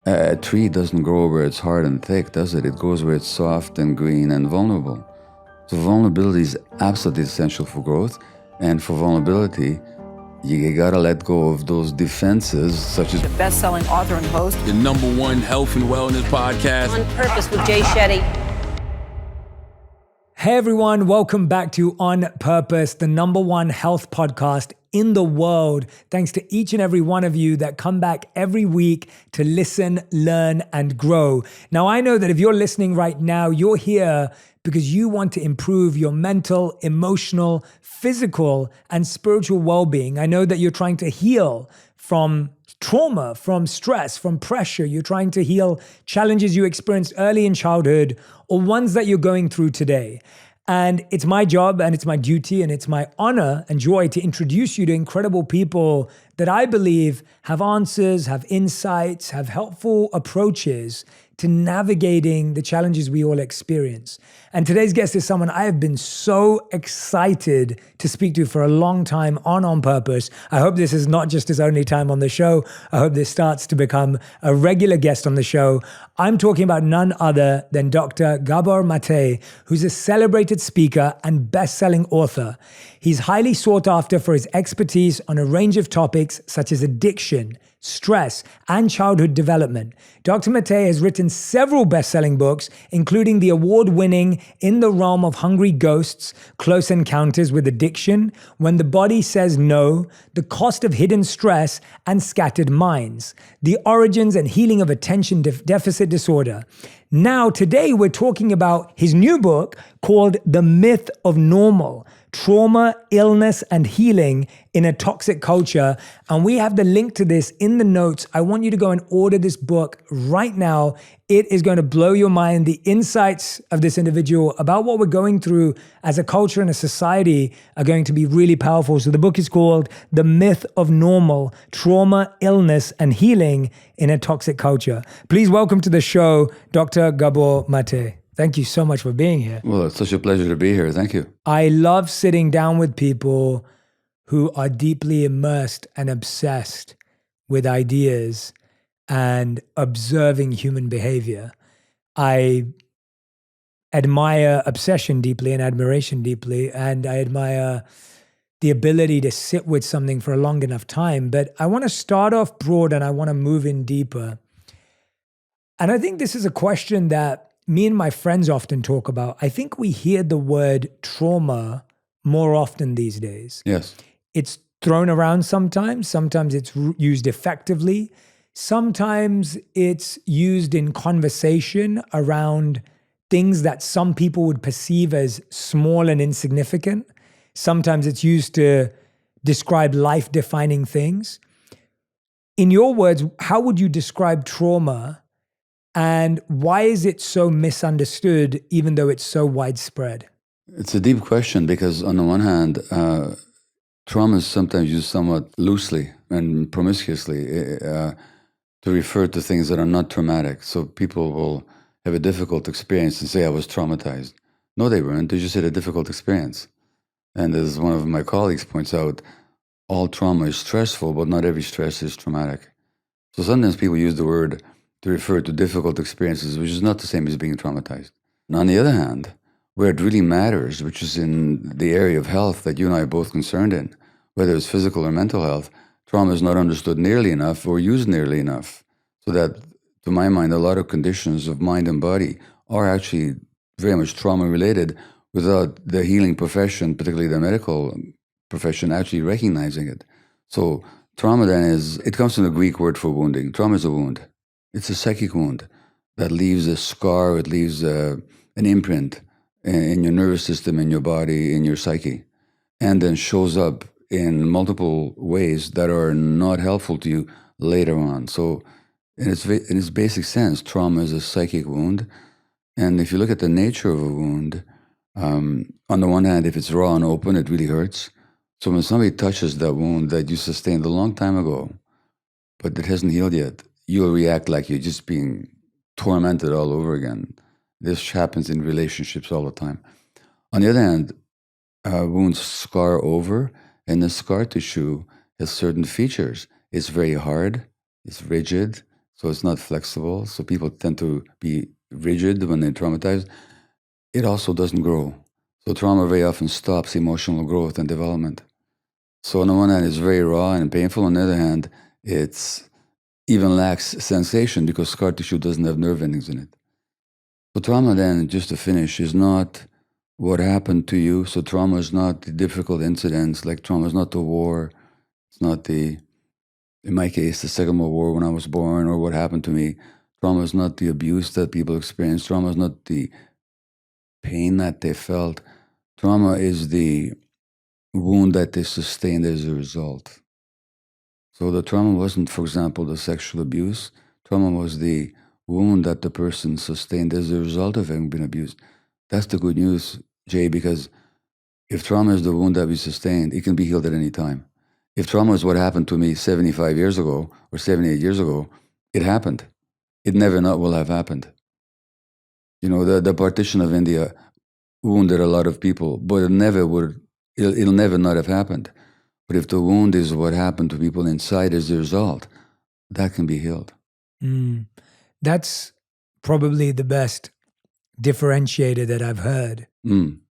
A tree doesn't grow where it's hard and thick, does it? It grows where it's soft and green and vulnerable. So vulnerability is absolutely essential for growth. And for vulnerability, you gotta let go of those defenses, such as the best-selling author and host, the #1 health and wellness podcast, On Purpose with Jay Shetty. Hey everyone, welcome back to On Purpose, the #1 health podcast in the world. Thanks to each and every one of you that come back every week to listen, learn, and grow. Now, I know that if you're listening right now, you're here because you want to improve your mental, emotional, physical, and spiritual well-being. I know that you're trying to heal from trauma, from stress, from pressure. You're trying to heal challenges you experienced early in childhood or ones that you're going through today. And it's my job and it's my duty and it's my honor and joy to introduce you to incredible people that I believe have answers, have insights, have helpful approaches to navigating the challenges we all experience. And today's guest is someone I have been so excited to speak to for a long time on Purpose. I hope this is not just his only time on the show. I hope this starts to become a regular guest on the show. I'm talking about none other than Dr. Gabor Mate, who's a celebrated speaker and best-selling author. He's highly sought after for his expertise on a range of topics such as addiction, stress, and childhood development. Dr. Mate has written several best-selling books, including the award-winning In the Realm of Hungry Ghosts, Close Encounters with Addiction, When the Body Says No, The Cost of Hidden Stress, and Scattered Minds, The Origins and Healing of Attention Deficit Disorder. Now, today we're talking about his new book called The Myth of Normal: Trauma, Illness, and Healing in a Toxic Culture. And we have the link to this in the notes. I want you to go and order this book right now. It is going to blow your mind. The insights of this individual about what we're going through as a culture and a society are going to be really powerful. So the book is called The Myth of Normal: Trauma, Illness, and Healing in a Toxic Culture. Please welcome to the show, Dr. Gabor Mate. Thank you so much for being here. well, it's such a pleasure to be here. Thank you. I love sitting down with people who are deeply immersed and obsessed with ideas and observing human behavior. I admire obsession deeply and admiration deeply, and I admire the ability to sit with something for a long enough time. But I want to start off broad and I want to move in deeper. And I think this is a question that me and my friends often talk about. I think we hear the word trauma more often these days. Yes. It's thrown around sometimes. Sometimes it's used effectively. Sometimes it's used in conversation around things that some people would perceive as small and insignificant. Sometimes it's used to describe life-defining things. In your words, how would you describe trauma? And why is it so misunderstood, even though it's so widespread? It's a deep question because, on the one hand, trauma is sometimes used somewhat loosely and promiscuously to refer to things that are not traumatic. So people will have a difficult experience and say, I was traumatized. No, they weren't. They just had a difficult experience. And as one of my colleagues points out, all trauma is stressful, but not every stress is traumatic. So sometimes people use the word to refer to difficult experiences, which is not the same as being traumatized. And on the other hand, where it really matters, which is in the area of health that you and I are both concerned in, whether it's physical or mental health, trauma is not understood nearly enough or used nearly enough. So that, to my mind, a lot of conditions of mind and body are actually very much trauma-related without the healing profession, particularly the medical profession, actually recognizing it. So trauma then it comes from the Greek word for wounding. Trauma is a wound. It's a psychic wound that leaves a scar, it leaves an imprint in your nervous system, in your body, in your psyche, and then shows up in multiple ways that are not helpful to you later on. So in its basic sense, trauma is a psychic wound. And if you look at the nature of a wound, on the one hand, if it's raw and open, it really hurts. So when somebody touches that wound that you sustained a long time ago, but it hasn't healed yet, you'll react like you're just being tormented all over again. This happens in relationships all the time. On the other hand, wounds scar over, and the scar tissue has certain features. It's very hard, it's rigid, so it's not flexible. So people tend to be rigid when they're traumatized. It also doesn't grow. So trauma very often stops emotional growth and development. So on the one hand, it's very raw and painful. On the other hand, it's even lacks sensation because scar tissue doesn't have nerve endings in it. So trauma then, just to finish, is not what happened to you. So trauma is not the difficult incidents, like trauma is not the war. It's not in my case, the Second World War when I was born or what happened to me. Trauma is not the abuse that people experience. Trauma is not the pain that they felt. Trauma is the wound that they sustained as a result. So the trauma wasn't, for example, the sexual abuse. Trauma was the wound that the person sustained as a result of having been abused. That's the good news, Jay, because if trauma is the wound that we sustained, it can be healed at any time. If trauma is what happened to me 75 years ago or 78 years ago, it happened. It never not will have happened. You know, the partition of India wounded a lot of people, but it'll never not have happened. But if the wound is what happened to people inside as a result, that can be healed. That's probably the best differentiator that I've heard.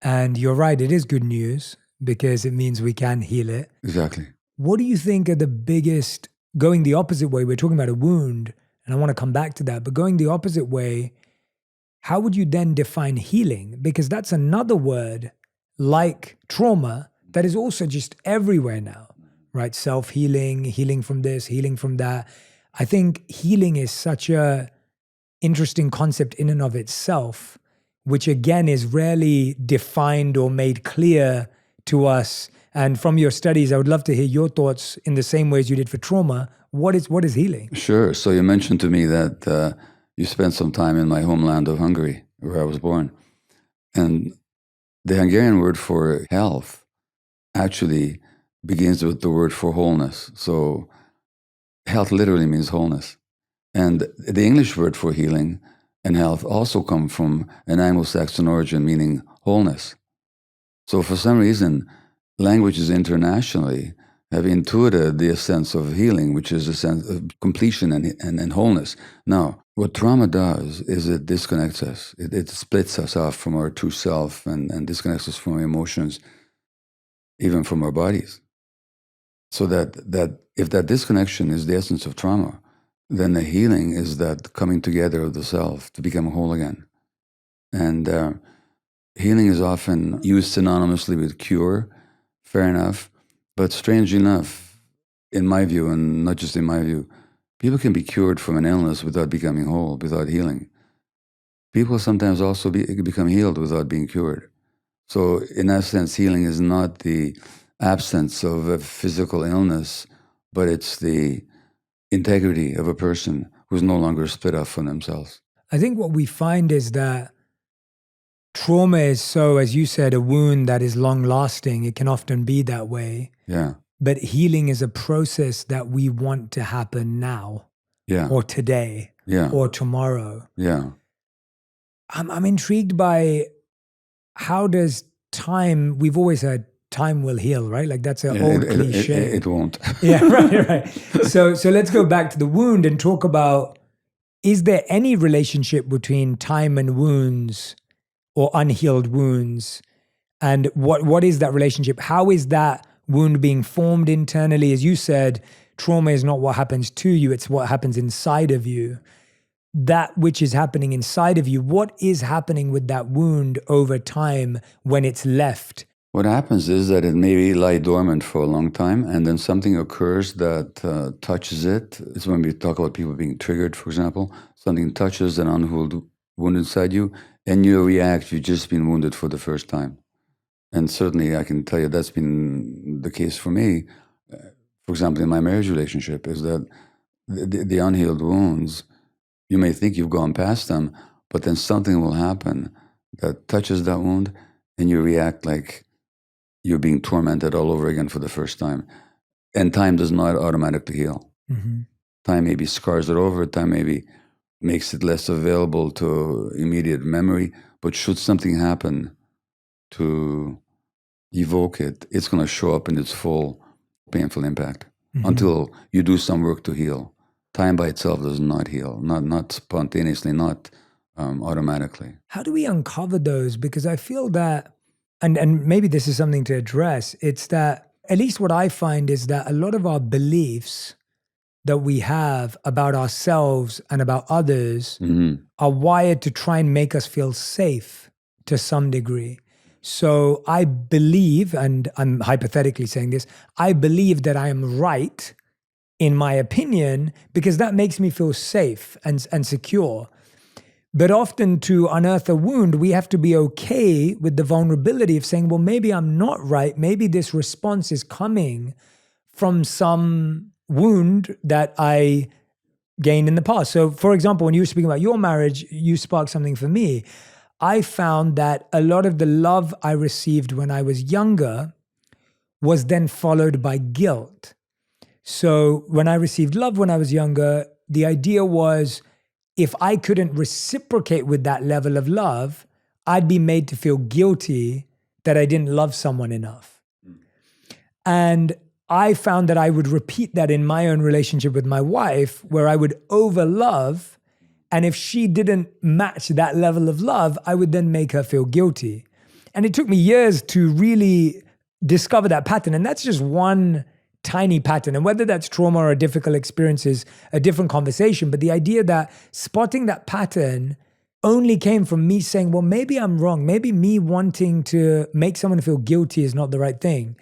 And you're right, it is good news because it means we can heal it. Exactly. What do you think are the biggest, going the opposite way, we're talking about a wound, and I want to come back to that, but going the opposite way, how would you then define healing? Because that's another word like trauma that is also just everywhere now, right? Self-healing, healing from this, healing from that. I think healing is such a interesting concept in and of itself, which again is rarely defined or made clear to us. And from your studies, I would love to hear your thoughts in the same way as you did for trauma. What is healing? Sure. So you mentioned to me that you spent some time in my homeland of Hungary, where I was born. And the Hungarian word for health actually begins with the word for wholeness. So health literally means wholeness. And the English word for healing and health also come from an Anglo-Saxon origin, meaning wholeness. So for some reason, languages internationally have intuited the sense of healing, which is a sense of completion and wholeness. Now, what trauma does is it disconnects us. It splits us off from our true self and disconnects us from our emotions, even from our bodies. So that if that disconnection is the essence of trauma, then the healing is that coming together of the self to become whole again. And healing is often used synonymously with cure, fair enough. But strangely enough, in my view, and not just in my view, people can be cured from an illness without becoming whole, without healing. People sometimes also become healed without being cured. So in that sense, healing is not the absence of a physical illness, but it's the integrity of a person who's no longer split off from themselves. I think what we find is that trauma is so, as you said, a wound that is long lasting. It can often be that way. Yeah. But healing is a process that we want to happen now. Yeah. Or today. Yeah. Or tomorrow. Yeah. I'm intrigued by how does time, we've always heard time will heal, right? Like that's an old cliche. It won't. Yeah, right. So let's go back to the wound and talk about, is there any relationship between time and wounds or unhealed wounds? And what is that relationship? How is that wound being formed internally? As you said, trauma is not what happens to you, it's what happens inside of you. That which is happening inside of you, what is happening with that wound over time when it's left? What happens is that it may lie dormant for a long time, and then something occurs that touches it. It's when we talk about people being triggered, for example. Something touches an unhealed wound inside you, and you react, you've just been wounded for the first time. And certainly I can tell you that's been the case for me. For example, in my marriage relationship, is that the unhealed wounds, you may think you've gone past them, but then something will happen that touches that wound, and you react like you're being tormented all over again for the first time. And time does not automatically heal. Mm-hmm. Time maybe scars it over, time maybe makes it less available to immediate memory, but should something happen to evoke it, it's going to show up in its full painful impact until you do some work to heal. time by itself does not heal, not spontaneously, not automatically. How do we uncover those? Because I feel that, and maybe this is something to address, it's that at least what I find is that a lot of our beliefs that we have about ourselves and about others are wired to try and make us feel safe to some degree. So I believe, and I'm hypothetically saying this, I believe that I am right in my opinion because that makes me feel safe and secure. But often to unearth a wound, we have to be okay with the vulnerability of saying, well, maybe I'm not right. Maybe this response is coming from some wound that I gained in the past. So for example, when you were speaking about your marriage, you sparked something for me. I found that a lot of the love I received when I was younger was then followed by guilt. So when I received love when I was younger, the idea was if I couldn't reciprocate with that level of love, I'd be made to feel guilty that I didn't love someone enough. And I found that I would repeat that in my own relationship with my wife, where I would overlove, and if she didn't match that level of love, I would then make her feel guilty. And it took me years to really discover that pattern. And that's just one tiny pattern. And whether that's trauma or a difficult experience is a different conversation. But the idea that spotting that pattern only came from me saying, well, maybe I'm wrong. Maybe me wanting to make someone feel guilty is not the right thing.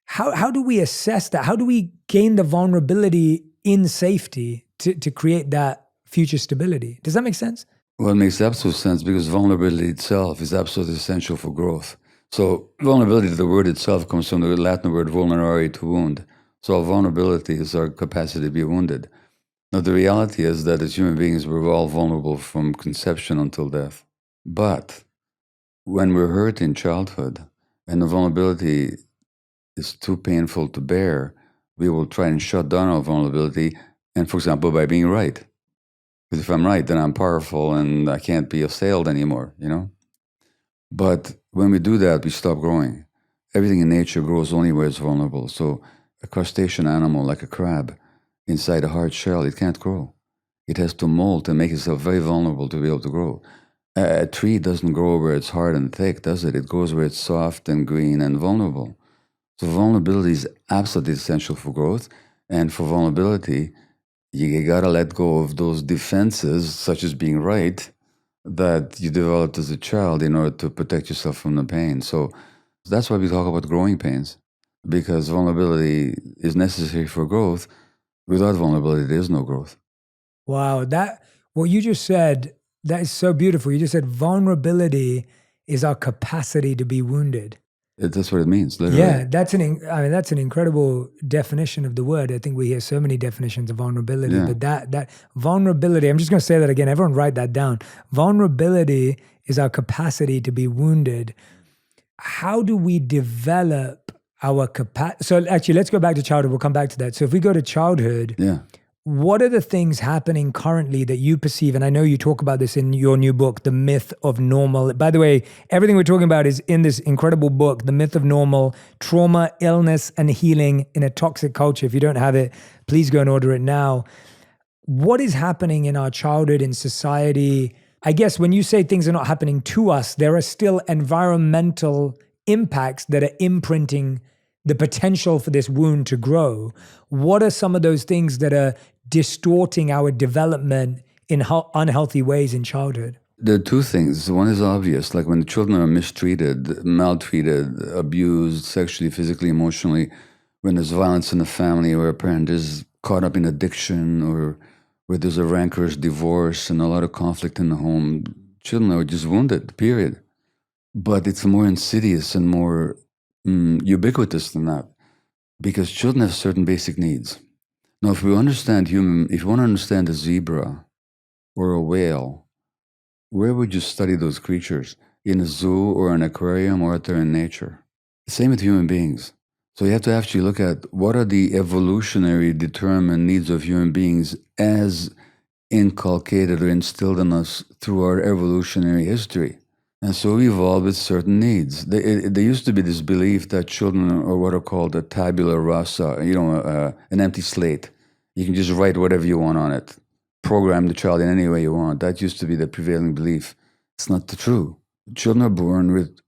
How do we assess that? How do we gain the vulnerability in safety to create that future stability? Does that make sense? Well, it makes absolute sense because vulnerability itself is absolutely essential for growth. So vulnerability, the word itself comes from the Latin word vulnerare, to wound. So vulnerability is our capacity to be wounded. Now, the reality is that as human beings, we're all vulnerable from conception until death. But when we're hurt in childhood and the vulnerability is too painful to bear, we will try and shut down our vulnerability, and for example, by being right. Because if I'm right, then I'm powerful and I can't be assailed anymore, you know? But when we do that, we stop growing. Everything in nature grows only where it's vulnerable. So a crustacean animal like a crab, inside a hard shell, it can't grow. It has to molt and make itself very vulnerable to be able to grow. A tree doesn't grow where it's hard and thick, does it? It grows where it's soft and green and vulnerable. So vulnerability is absolutely essential for growth. And for vulnerability, you gotta let go of those defenses, such as being right, that you developed as a child in order to protect yourself from the pain. So that's why we talk about growing pains, because vulnerability is necessary for growth. Without vulnerability, there is no growth. Wow, what you just said, that is so beautiful. You just said vulnerability is our capacity to be wounded. That's what it means, literally. Yeah, that's an incredible definition of the word. I think we hear so many definitions of vulnerability, but that vulnerability, I'm just going to say that again. Everyone write that down. Vulnerability is our capacity to be wounded. How do we develop our capacity? So actually, let's go back to childhood. We'll come back to that. So if we go to childhood, what are the things happening currently that you perceive? And I know you talk about this in your new book, The Myth of Normal. By the way, everything we're talking about is in this incredible book, The Myth of Normal, Trauma, Illness, and Healing in a Toxic Culture. If you don't have it, please go and order it now. What is happening in our childhood, in society? I guess when you say things are not happening to us, there are still environmental impacts that are imprinting the potential for this wound to grow. What are some of those things that are distorting our development in unhealthy ways in childhood? There are two things. One is obvious, like when the children are mistreated, maltreated, abused, sexually, physically, emotionally, when there's violence in the family or a parent is caught up in addiction or where there's a rancorous divorce and a lot of conflict in the home, children are just wounded, period. But it's more insidious and more ubiquitous than that, because children have certain basic needs. Now, if you want to understand a zebra or a whale, where would you study those creatures? In a zoo or an aquarium, or out there in nature? Same with human beings. So you have to actually look at what are the evolutionary determined needs of human beings as inculcated or instilled in us through our evolutionary history. And so we evolved with certain needs. There used to be this belief that children are what are called a tabula rasa, an empty slate. You can just write whatever you want on it, program the child in any way you want. That used to be the prevailing belief. It's not the true. Children are born with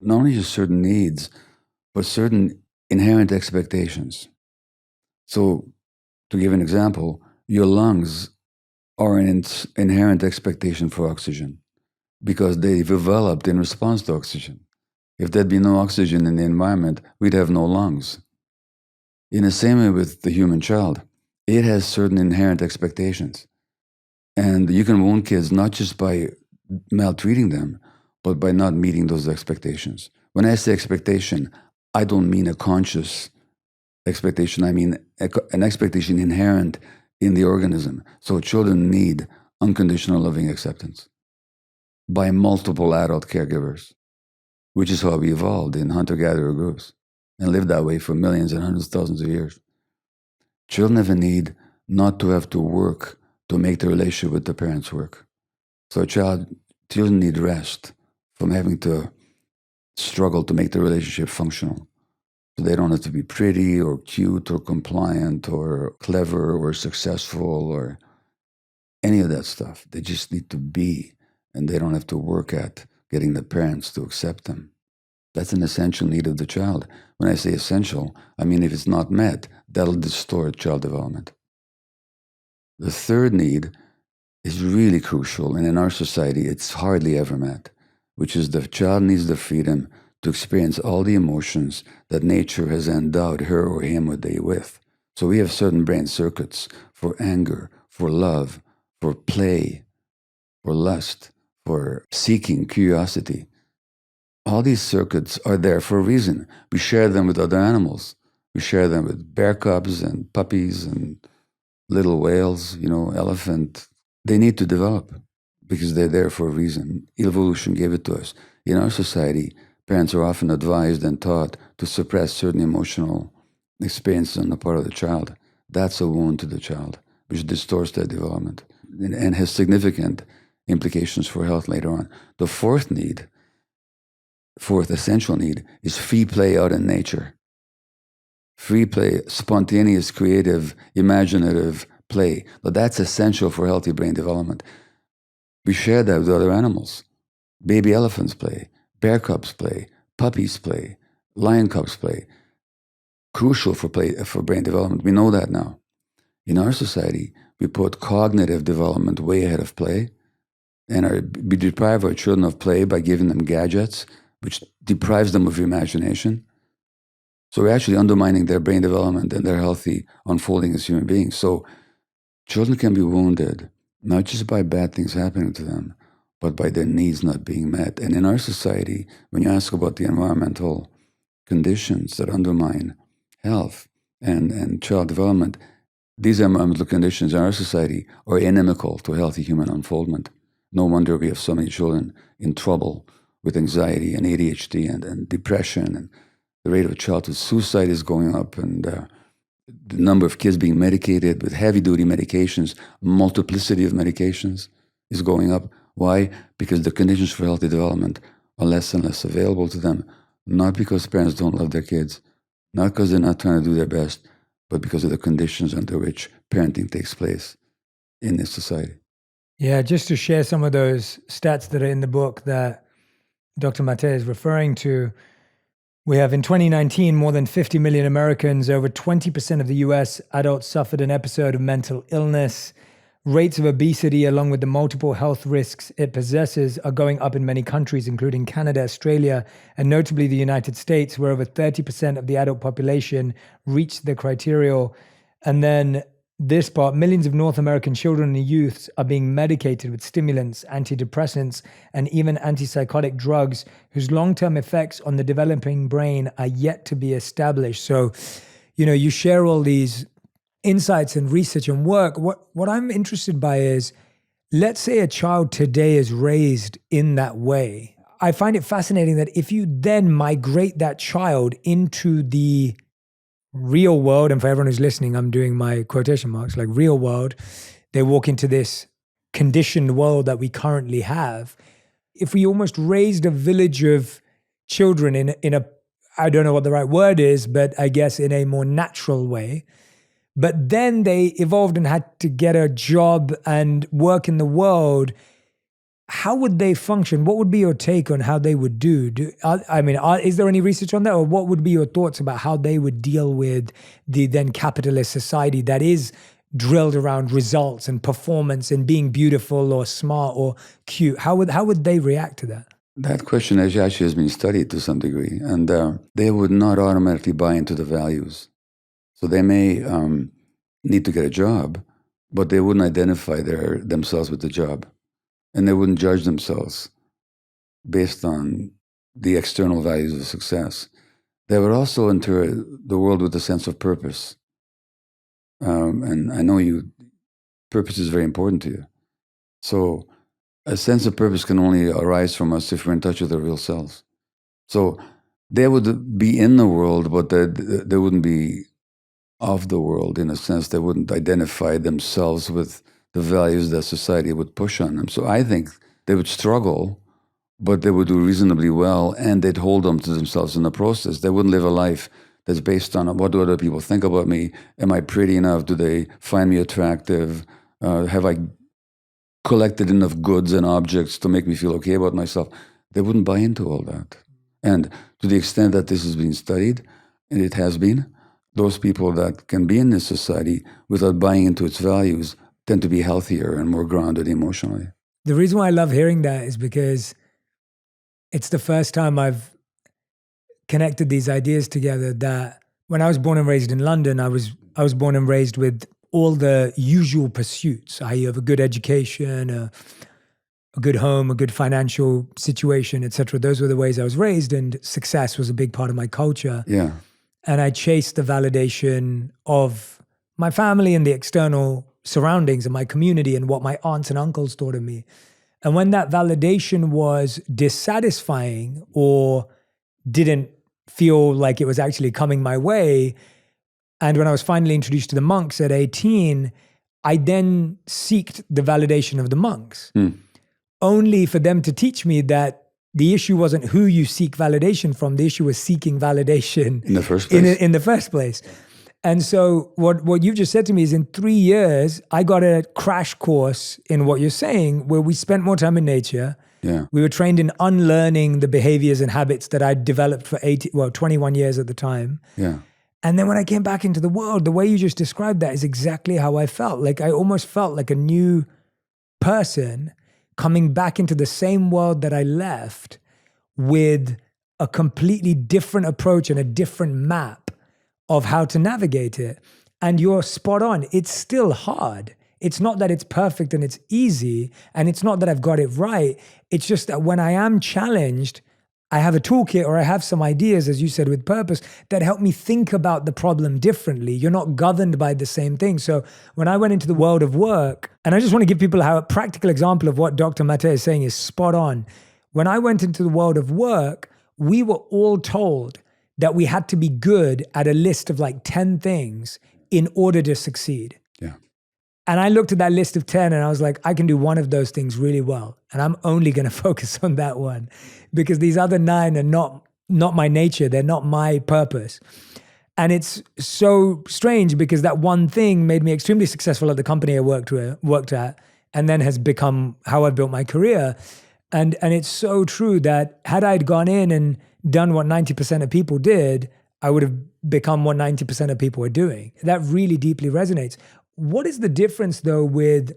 not only just certain needs, but certain inherent expectations. So, to give an example, your lungs are an inherent expectation for oxygen because they developed in response to oxygen. If there'd be no oxygen in the environment, we'd have no lungs. In the same way with the human child, it has certain inherent expectations. And you can wound kids not just by maltreating them, but by not meeting those expectations. When I say expectation, I don't mean a conscious expectation. I mean an expectation inherent in the organism. So children need unconditional loving acceptance by multiple adult caregivers, which is how we evolved in hunter-gatherer groups and lived that way for millions and hundreds of thousands of years. Children have a need not to have to work to make the relationship with the parents work. So children need rest from having to struggle to make the relationship functional. So they don't have to be pretty or cute or compliant or clever or successful or any of that stuff. They just need to be, and they don't have to work at getting the parents to accept them. That's an essential need of the child. When I say essential, I mean if it's not met, that'll distort child development. The third need is really crucial, and in our society, it's hardly ever met, which is the child needs the freedom to experience all the emotions that nature has endowed her or him with. So we have certain brain circuits for anger, for love, for play, for lust, for seeking, curiosity. All these circuits are there for a reason. We share them with other animals. We share them with bear cubs and puppies and little whales, elephant. They need to develop because they're there for a reason. Evolution gave it to us. In our society, parents are often advised and taught to suppress certain emotional experiences on the part of the child. That's a wound to the child, which distorts their development and has significant implications for health later on. The fourth essential need is free play out in nature. Free play, spontaneous, creative, imaginative play. But that's essential for healthy brain development. We share that with other animals. Baby elephants play, bear cubs play, puppies play, lion cubs play. Crucial for brain development. We know that now. In our society, we put cognitive development way ahead of play, and we deprive our children of play by giving them gadgets, which deprives them of imagination. So we're actually undermining their brain development and their healthy unfolding as human beings. So children can be wounded, not just by bad things happening to them, but by their needs not being met. And in our society, when you ask about the environmental conditions that undermine health and child development, these environmental conditions in our society are inimical to healthy human unfoldment. No wonder we have so many children in trouble with anxiety and ADHD and depression, and the rate of childhood suicide is going up, and the number of kids being medicated with heavy-duty medications, multiplicity of medications is going up. Why? Because the conditions for healthy development are less and less available to them, not because parents don't love their kids, not because they're not trying to do their best, but because of the conditions under which parenting takes place in this society. Yeah, just to share some of those stats that are in the book that Dr. Mate is referring to, we have in 2019, more than 50 million Americans, over 20% of the US adults suffered an episode of mental illness. Rates of obesity, along with the multiple health risks it possesses, are going up in many countries, including Canada, Australia, and notably the United States, where over 30% of the adult population reach the criteria. And then this part, millions of North American children and youths are being medicated with stimulants, antidepressants, and even antipsychotic drugs whose long-term effects on the developing brain are yet to be established. So, you share all these insights and research and work. What I'm interested by is, let's say a child today is raised in that way. I find it fascinating that if you then migrate that child into the real world, and for everyone who's listening, I'm doing my quotation marks, like real world, they walk into this conditioned world that we currently have. If we almost raised a village of children in a, I don't know what the right word is, but I guess in a more natural way, but then they evolved and had to get a job and work in the world. How would they function? What would be your take on how they would do? Is there any research on that? Or what would be your thoughts about how they would deal with the then capitalist society that is drilled around results and performance and being beautiful or smart or cute? How would they react to that? That question actually has been studied to some degree, and they would not automatically buy into the values. So they may need to get a job, but they wouldn't identify themselves with the job. And they wouldn't judge themselves based on the external values of success. They would also enter the world with a sense of purpose. And I know purpose is very important to you. So a sense of purpose can only arise from us if we're in touch with our real selves. So they would be in the world, but they wouldn't be of the world in a sense. They wouldn't identify themselves with the values that society would push on them. So I think they would struggle, but they would do reasonably well, and they'd hold on to themselves in the process. They wouldn't live a life that's based on what do other people think about me? Am I pretty enough? Do they find me attractive? Have I collected enough goods and objects to make me feel okay about myself? They wouldn't buy into all that. And to the extent that this has been studied, and it has been, those people that can be in this society without buying into its values tend to be healthier and more grounded emotionally. The reason why I love hearing that is because it's the first time I've connected these ideas together. That when I was born and raised in London, I was born and raised with all the usual pursuits. You have a good education, a good home, a good financial situation, etc. Those were the ways I was raised, and success was a big part of my culture. Yeah. And I chased the validation of my family and the external surroundings and my community and what my aunts and uncles thought of me. And when that validation was dissatisfying or didn't feel like it was actually coming my way, and when I was finally introduced to the monks at 18, I then sought the validation of the monks, only for them to teach me that the issue wasn't who you seek validation from. The issue was seeking validation in the first place. In the first place. And so what you've just said to me is in 3 years, I got a crash course in what you're saying, where we spent more time in nature. Yeah. We were trained in unlearning the behaviors and habits that I'd developed for 21 years at the time. Yeah. And then when I came back into the world, the way you just described that is exactly how I felt. Like I almost felt like a new person coming back into the same world that I left with a completely different approach and a different map of how to navigate it. And you're spot on. It's still hard. It's not that it's perfect and it's easy, and it's not that I've got it right. It's just that when I am challenged, I have a toolkit or I have some ideas, as you said, with purpose that help me think about the problem differently. You're not governed by the same thing. So when I went into the world of work, and I just want to give people a practical example of what Dr. Mate is saying is spot on. When I went into the world of work, we were all told that we had to be good at a list of like 10 things in order to succeed. Yeah. And I looked at that list of 10 and I was like, I can do one of those things really well. And I'm only going to focus on that one because these other 9 are not my nature. They're not my purpose. And it's so strange because that one thing made me extremely successful at the company I worked at, and then has become how I built my career. And it's so true that had I'd gone in and done what 90% of people did, I would have become what 90% of people are doing. That really deeply resonates. What is the difference though with,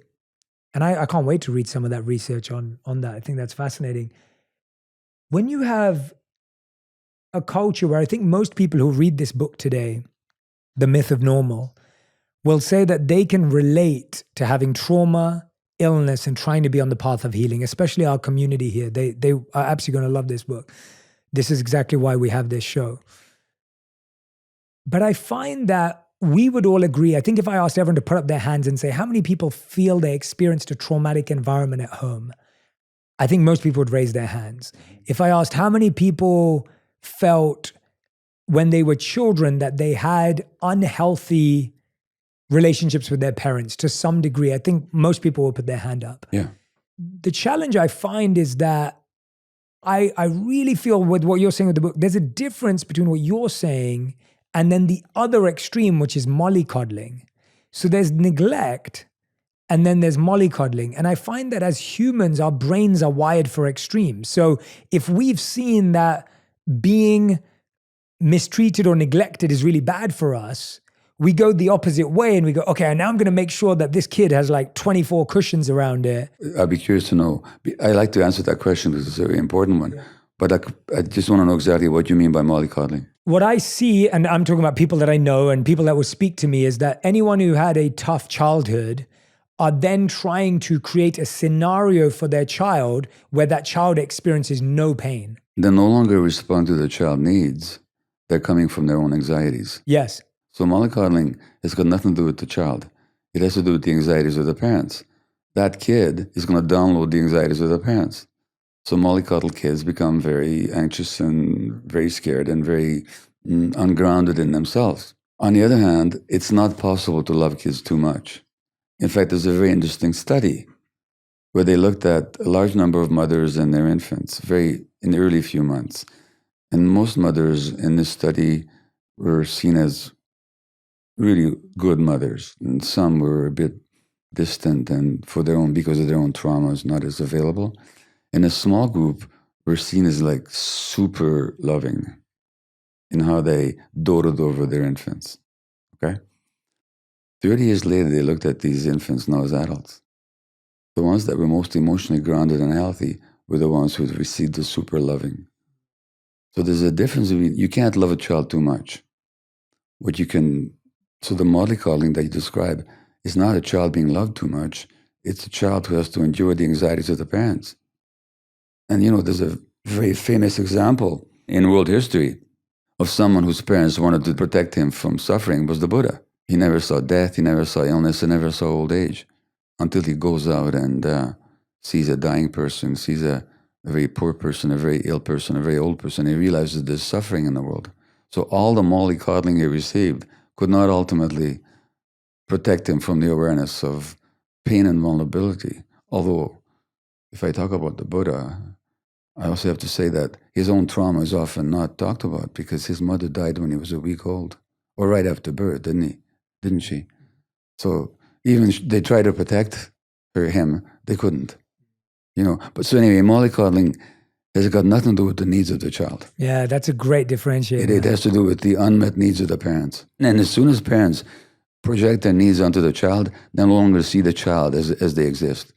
and I can't wait to read some of that research on that. I think that's fascinating. When you have a culture where I think most people who read this book today, The Myth of Normal, will say that they can relate to having trauma, illness, and trying to be on the path of healing, especially our community here. They are absolutely going to love this book. This is exactly why we have this show. But I find that we would all agree, I think if I asked everyone to put up their hands and say, how many people feel they experienced a traumatic environment at home? I think most people would raise their hands. If I asked how many people felt when they were children that they had unhealthy relationships with their parents to some degree, I think most people will put their hand up. Yeah. The challenge I find is that I really feel with what you're saying with the book, there's a difference between what you're saying and then the other extreme, which is mollycoddling. So there's neglect, and then there's mollycoddling. And I find that as humans, our brains are wired for extremes. So if we've seen that being mistreated or neglected is really bad for us, we go the opposite way and we go, okay, now I'm going to make sure that this kid has like 24 cushions around it. I'd be curious to know. I like to answer that question because it's a very important one. Yeah. But I just want to know exactly what you mean by mollycoddling. What I see, and I'm talking about people that I know and people that will speak to me, is that anyone who had a tough childhood are then trying to create a scenario for their child where that child experiences no pain. They no longer respond to the child needs. They're coming from their own anxieties. Yes. So mollycoddling has got nothing to do with the child. It has to do with the anxieties of the parents. That kid is going to download the anxieties of the parents. So mollycoddle kids become very anxious and very scared and very ungrounded in themselves. On the other hand, it's not possible to love kids too much. In fact, there's a very interesting study where they looked at a large number of mothers and their infants in the early few months. And most mothers in this study were seen as really good mothers, and some were a bit distant and because of their own traumas, not as available. And a small group were seen as like super loving in how they doted over their infants. Okay? 30 years later, they looked at these infants now as adults. The ones that were most emotionally grounded and healthy were the ones who received the super loving. So there's a difference between, you can't love a child too much. So the mollycoddling that you describe is not a child being loved too much. It's a child who has to endure the anxieties of the parents. And there's a very famous example in world history of someone whose parents wanted to protect him from suffering was the Buddha. He never saw death, he never saw illness, he never saw old age until he goes out and sees a dying person, sees a very poor person, a very ill person, a very old person. He realizes there's suffering in the world. So all the mollycoddling he received could not ultimately protect him from the awareness of pain and vulnerability. Although, if I talk about the Buddha, I also have to say that his own trauma is often not talked about because his mother died when he was a week old, or right after birth, didn't she? So even they tried to protect him, they couldn't. But so anyway, mollycoddling has got nothing to do with the needs of the child. Yeah, that's a great differentiator. It has to do with the unmet needs of the parents. And as soon as parents project their needs onto the child, they no longer see the child as they exist.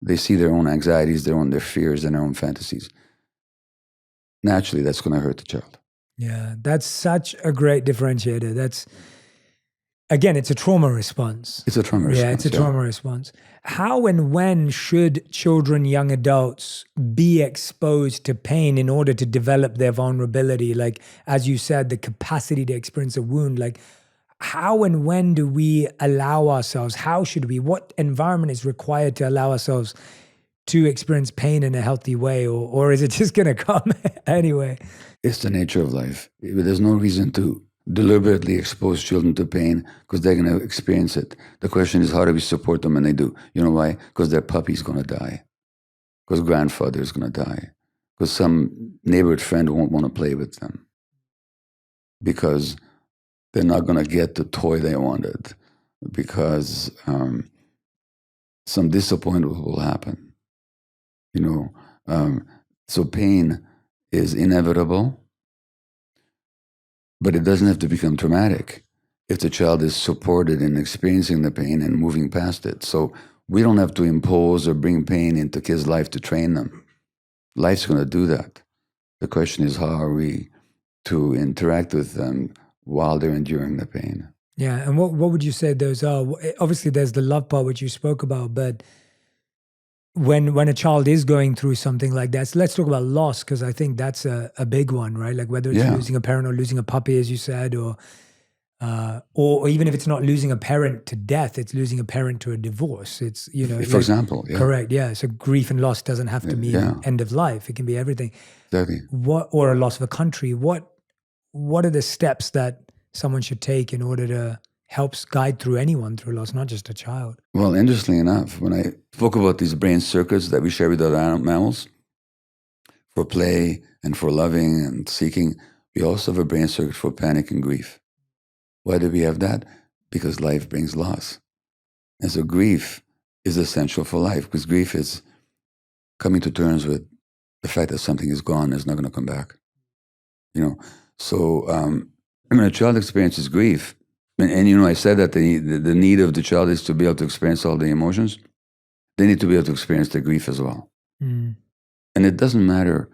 They see their own anxieties, their fears, and their own fantasies. Naturally, that's going to hurt the child. Yeah, that's such a great differentiator. Again, it's a trauma response. It's a trauma response. Yeah, it's a trauma response. How and when should children, young adults be exposed to pain in order to develop their vulnerability? Like, as you said, the capacity to experience a wound. Like, how and when do we allow ourselves? How should we? What environment is required to allow ourselves to experience pain in a healthy way? Or is it just going to come anyway? It's the nature of life. There's no reason to deliberately expose children to pain because they're going to experience it. The question is, how do we support them when they do? You know why? Because their puppy's going to die. Because grandfather's going to die. Because some neighborhood friend won't want to play with them. Because they're not going to get the toy they wanted. Because some disappointment will happen. So pain is inevitable. But it doesn't have to become traumatic if the child is supported in experiencing the pain and moving past it. So we don't have to impose or bring pain into kids' life to train them. Life's going to do that. The question is, how are we to interact with them while they're enduring the pain? Yeah, and what would you say those are? Obviously, there's the love part, which you spoke about, but when a child is going through something like that, so let's talk about loss, because I think that's a big one, right? Like whether it's losing a parent or losing a puppy, as you said, or even if it's not losing a parent to death, it's losing a parent to a divorce. It's, for example, correct, yeah. So grief and loss doesn't have to mean end of life. It can be everything. Exactly. Or a loss of a country. What are the steps that someone should take in order to helps guide through anyone through loss, not just a child? Well, interestingly enough, when I spoke about these brain circuits that we share with other mammals, for play and for loving and seeking, we also have a brain circuit for panic and grief. Why do we have that? Because life brings loss. And so grief is essential for life, because grief is coming to terms with the fact that something is gone and is not going to come back. So when a child experiences grief, and I said that the need of the child is to be able to experience all the emotions. They need to be able to experience the grief as well. Mm. And it doesn't matter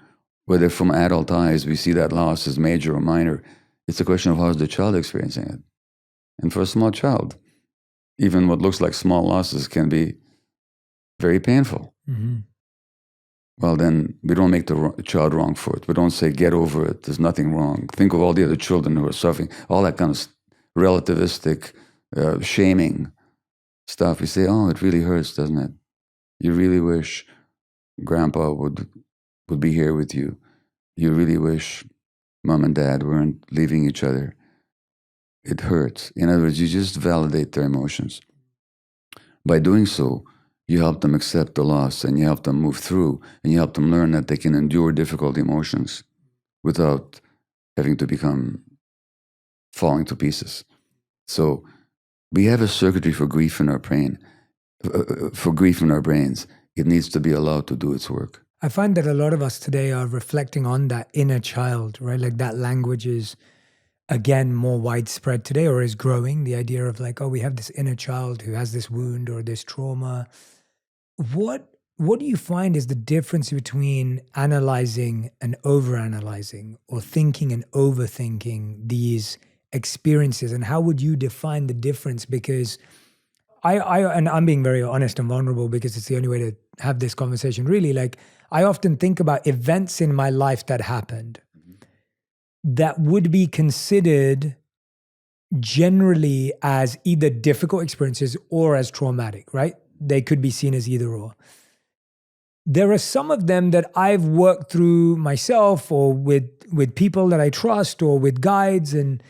whether from adult eyes we see that loss as major or minor. It's a question of how is the child experiencing it. And for a small child, even what looks like small losses can be very painful. Mm-hmm. Well, then we don't make the child wrong for it. We don't say, get over it, there's nothing wrong. Think of all the other children who are suffering, all that kind of relativistic, shaming stuff. We say, oh, it really hurts, doesn't it? You really wish grandpa would be here with you. You really wish mom and dad weren't leaving each other. It hurts. In other words, you just validate their emotions. By doing so, you help them accept the loss, and you help them move through, and you help them learn that they can endure difficult emotions without having to become falling to pieces. So we have a circuitry for grief in our brain, for grief in our brains. It needs to be allowed to do its work. I find that a lot of us today are reflecting on that inner child, right? Like that language is, again, more widespread today, or is growing. The idea of like, oh, we have this inner child who has this wound or this trauma. What do you find is the difference between analyzing and overanalyzing, or thinking and overthinking these experiences? And how would you define the difference? Because and I'm being very honest and vulnerable because it's the only way to have this conversation, really. Like, I often think about events in my life that happened that would be considered generally as either difficult experiences or as traumatic, right? They could be seen as either or. There are some of them that I've worked through myself, or with people that I trust, or with guides, and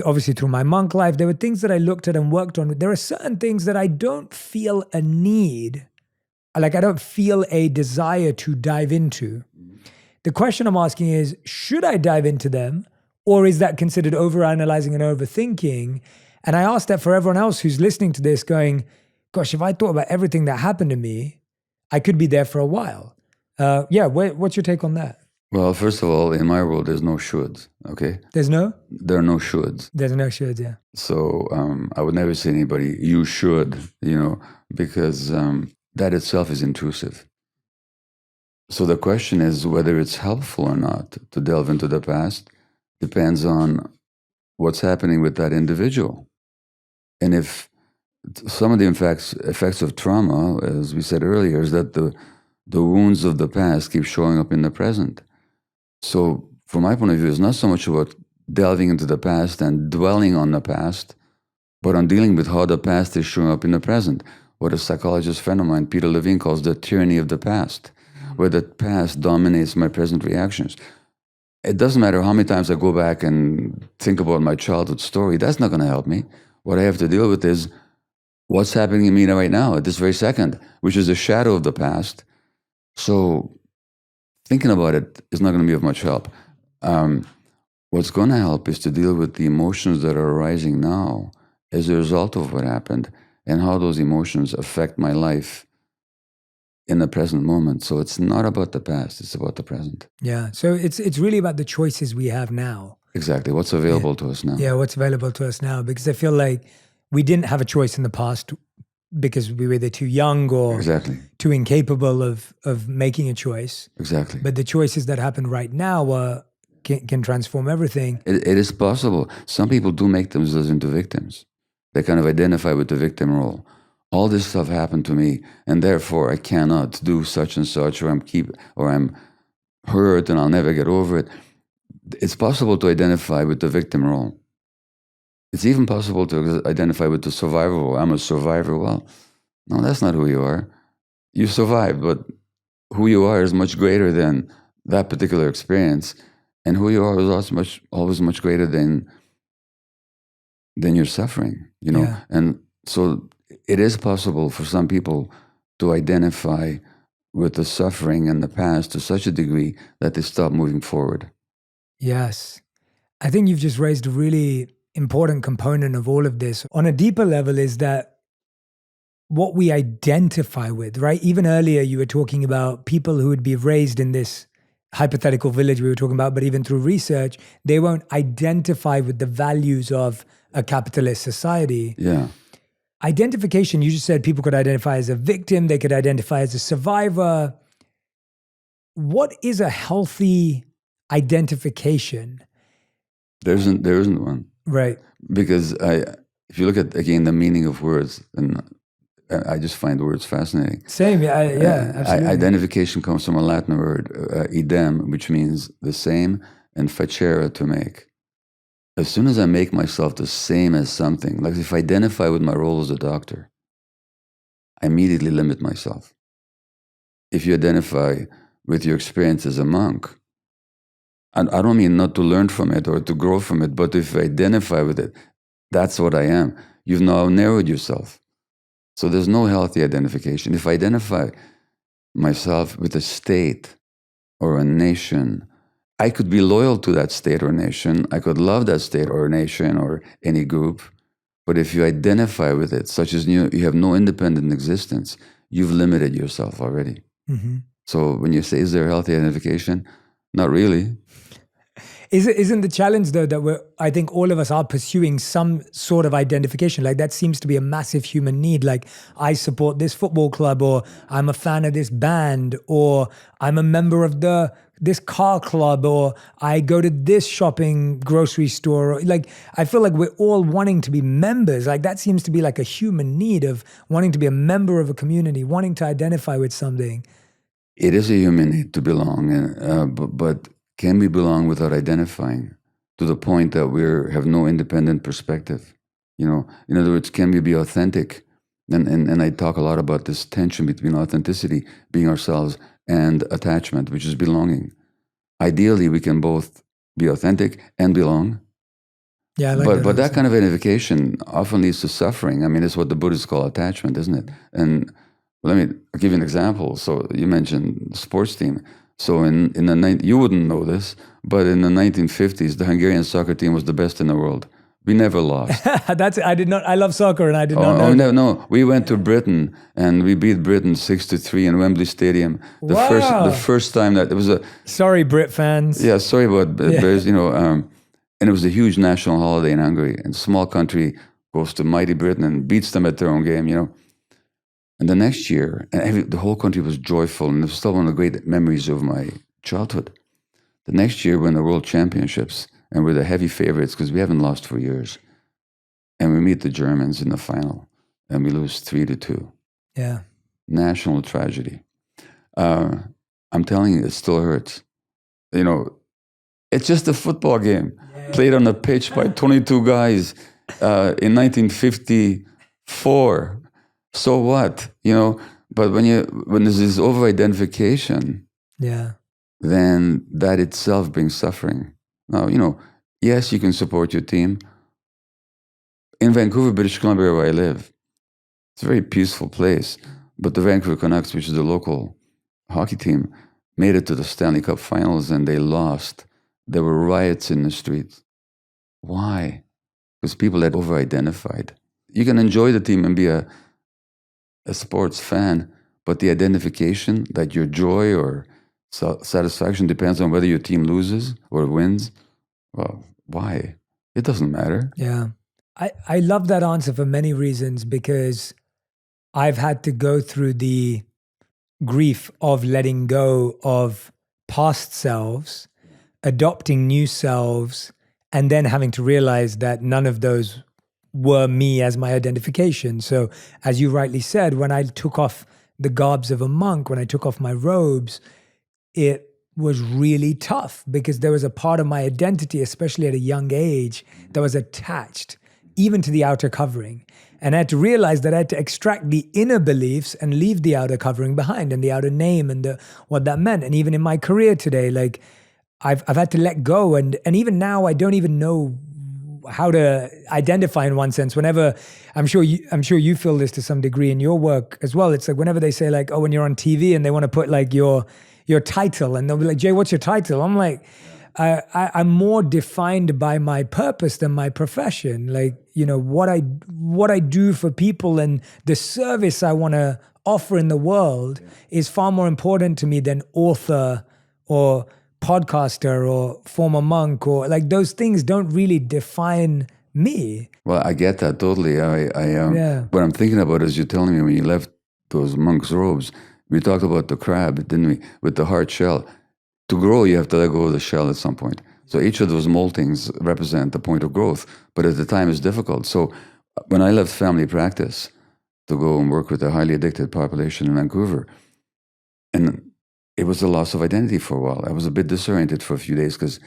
obviously through my monk life. There were things that I looked at and worked on. There are certain things that I don't feel a need, like I don't feel a desire to dive into. The question I'm asking is, should I dive into them, or is that considered overanalyzing and overthinking? And I ask that for everyone else who's listening to this, going, gosh, if I thought about everything that happened to me, I could be there for a while. What's your take on that? Well, first of all, in my world, there's no shoulds, okay? There are no shoulds, yeah. So I would never say to anybody, you should, because that itself is intrusive. So the question is whether it's helpful or not to delve into the past depends on what's happening with that individual. And if some of the effects of trauma, as we said earlier, is that the wounds of the past keep showing up in the present. So from my point of view, it's not so much about delving into the past and dwelling on the past, but on dealing with how the past is showing up in the present. What a psychologist friend of mine, Peter Levine, calls the tyranny of the past, where the past dominates my present reactions. It doesn't matter how many times I go back and think about my childhood story. That's not going to help me. What I have to deal with is what's happening to me right now at this very second, which is a shadow of the past. So thinking about it is not going to be of much help. What's going to help is to deal with the emotions that are arising now as a result of what happened, and how those emotions affect my life in the present moment. So it's not about the past, it's about the present. Yeah, so it's really about the choices we have now. Exactly, what's available to us now. Yeah, what's available to us now, because I feel like we didn't have a choice in the past because we were either too young or too incapable of making a choice. Exactly. But the choices that happen right now can transform everything. It is possible. Some people do make themselves into victims. They kind of identify with the victim role. All this stuff happened to me, and therefore I cannot do such and such, or I'm hurt and I'll never get over it. It's possible to identify with the victim role. It's even possible to identify with the survivor role. I'm a survivor. Well, no, that's not who you are. You survived, but who you are is much greater than that particular experience, and who you are is always much greater than your suffering. Yeah. And so it is possible for some people to identify with the suffering and the past to such a degree that they stop moving forward. Yes. I think you've just raised a really important component of all of this on a deeper level is that what we identify with, right? Even earlier, you were talking about people who would be raised in this hypothetical village we were talking about, but even through research, they won't identify with the values of a capitalist society. Yeah. Identification, you just said people could identify as a victim, they could identify as a survivor. What is a healthy identification? There isn't one. Right. Because if you look at, again, the meaning of words, and I just find words fascinating. Same, yeah, absolutely. Identification comes from a Latin word, idem, which means the same, and facere, to make. As soon as I make myself the same as something, like if I identify with my role as a doctor, I immediately limit myself. If you identify with your experience as a monk, and I don't mean not to learn from it or to grow from it, but if you identify with it, that's what I am. You've now narrowed yourself. So there's no healthy identification. If I identify myself with a state or a nation, I could be loyal to that state or nation. I could love that state or nation or any group. But if you identify with it, such as you have no independent existence, you've limited yourself already. Mm-hmm. So when you say, is there healthy identification? Not really. Isn't the challenge though that I think all of us are pursuing some sort of identification? Like that seems to be a massive human need. Like I support this football club, or I'm a fan of this band, or I'm a member of this car club, or I go to this shopping grocery store. Like I feel like we're all wanting to be members. Like that seems to be like a human need of wanting to be a member of a community, wanting to identify with something. It is a human need to belong, but can we belong without identifying, to the point that we have no independent perspective? You know, in other words, can we be authentic? And I talk a lot about this tension between authenticity, being ourselves, and attachment, which is belonging. Ideally, we can both be authentic and belong. Yeah, I like but that kind of identification often leads to suffering. I mean, it's what the Buddhists call attachment, isn't it? And I'll give you an example. So you mentioned the sports team. So you wouldn't know this, but in the 1950s, the Hungarian soccer team was the best in the world. We never lost. I love soccer, and I did not know. No. We went to Britain and we beat Britain 6-3 in Wembley Stadium. The first time that it was a. Sorry, Brit fans. Yeah, sorry about Bears. And it was a huge national holiday in Hungary, and a small country goes to mighty Britain and beats them at their own game. And the next year, the whole country was joyful, and it was still one of the great memories of my childhood. The next year, we're in the World Championships, and we're the heavy favorites because we haven't lost for years. And we meet the Germans in the final, and we lose 3-2. Yeah. National tragedy. I'm telling you, it still hurts. It's just a football game played on a pitch by 22 guys in 1954. So what? But when there's this over-identification, then that itself brings suffering. Now, yes, you can support your team. In Vancouver, British Columbia, where I live, it's a very peaceful place. But the Vancouver Canucks, which is the local hockey team, made it to the Stanley Cup Finals, and they lost. There were riots in the streets. Why? Because people had over-identified. You can enjoy the team and be a sports fan, but the identification that your joy or satisfaction depends on whether your team loses or wins, well, why? It doesn't matter. Yeah. I love that answer for many reasons, because I've had to go through the grief of letting go of past selves, adopting new selves, and then having to realize that none of those were me as my identification. So as you rightly said, when I took off the garbs of a monk, when I took off my robes, it was really tough because there was a part of my identity, especially at a young age, that was attached even to the outer covering. And I had to realize that I had to extract the inner beliefs and leave the outer covering behind, and the outer name and what that meant. And even in my career today, like I've had to let go. And even now I don't even know how to identify in one sense. Whenever, I'm sure you feel this to some degree in your work as well. It's like whenever they say like, oh, when you're on TV and they want to put like your title, and they'll be like, Jay, what's your title? I'm like, I'm more defined by my purpose than my profession. Like, what I do for people and the service I want to offer in the world is far more important to me than author or podcaster or former monk, or like those things don't really define me. Well, I get that totally. What I'm thinking about is you telling me when you left those monk's robes, we talked about the crab, didn't we? With the hard shell. To grow, you have to let go of the shell at some point. So each of those moltings represent the point of growth, but at the time it's difficult. So when I left family practice to go and work with a highly addicted population in Vancouver, and it was a loss of identity for a while. I was a bit disoriented for a few days because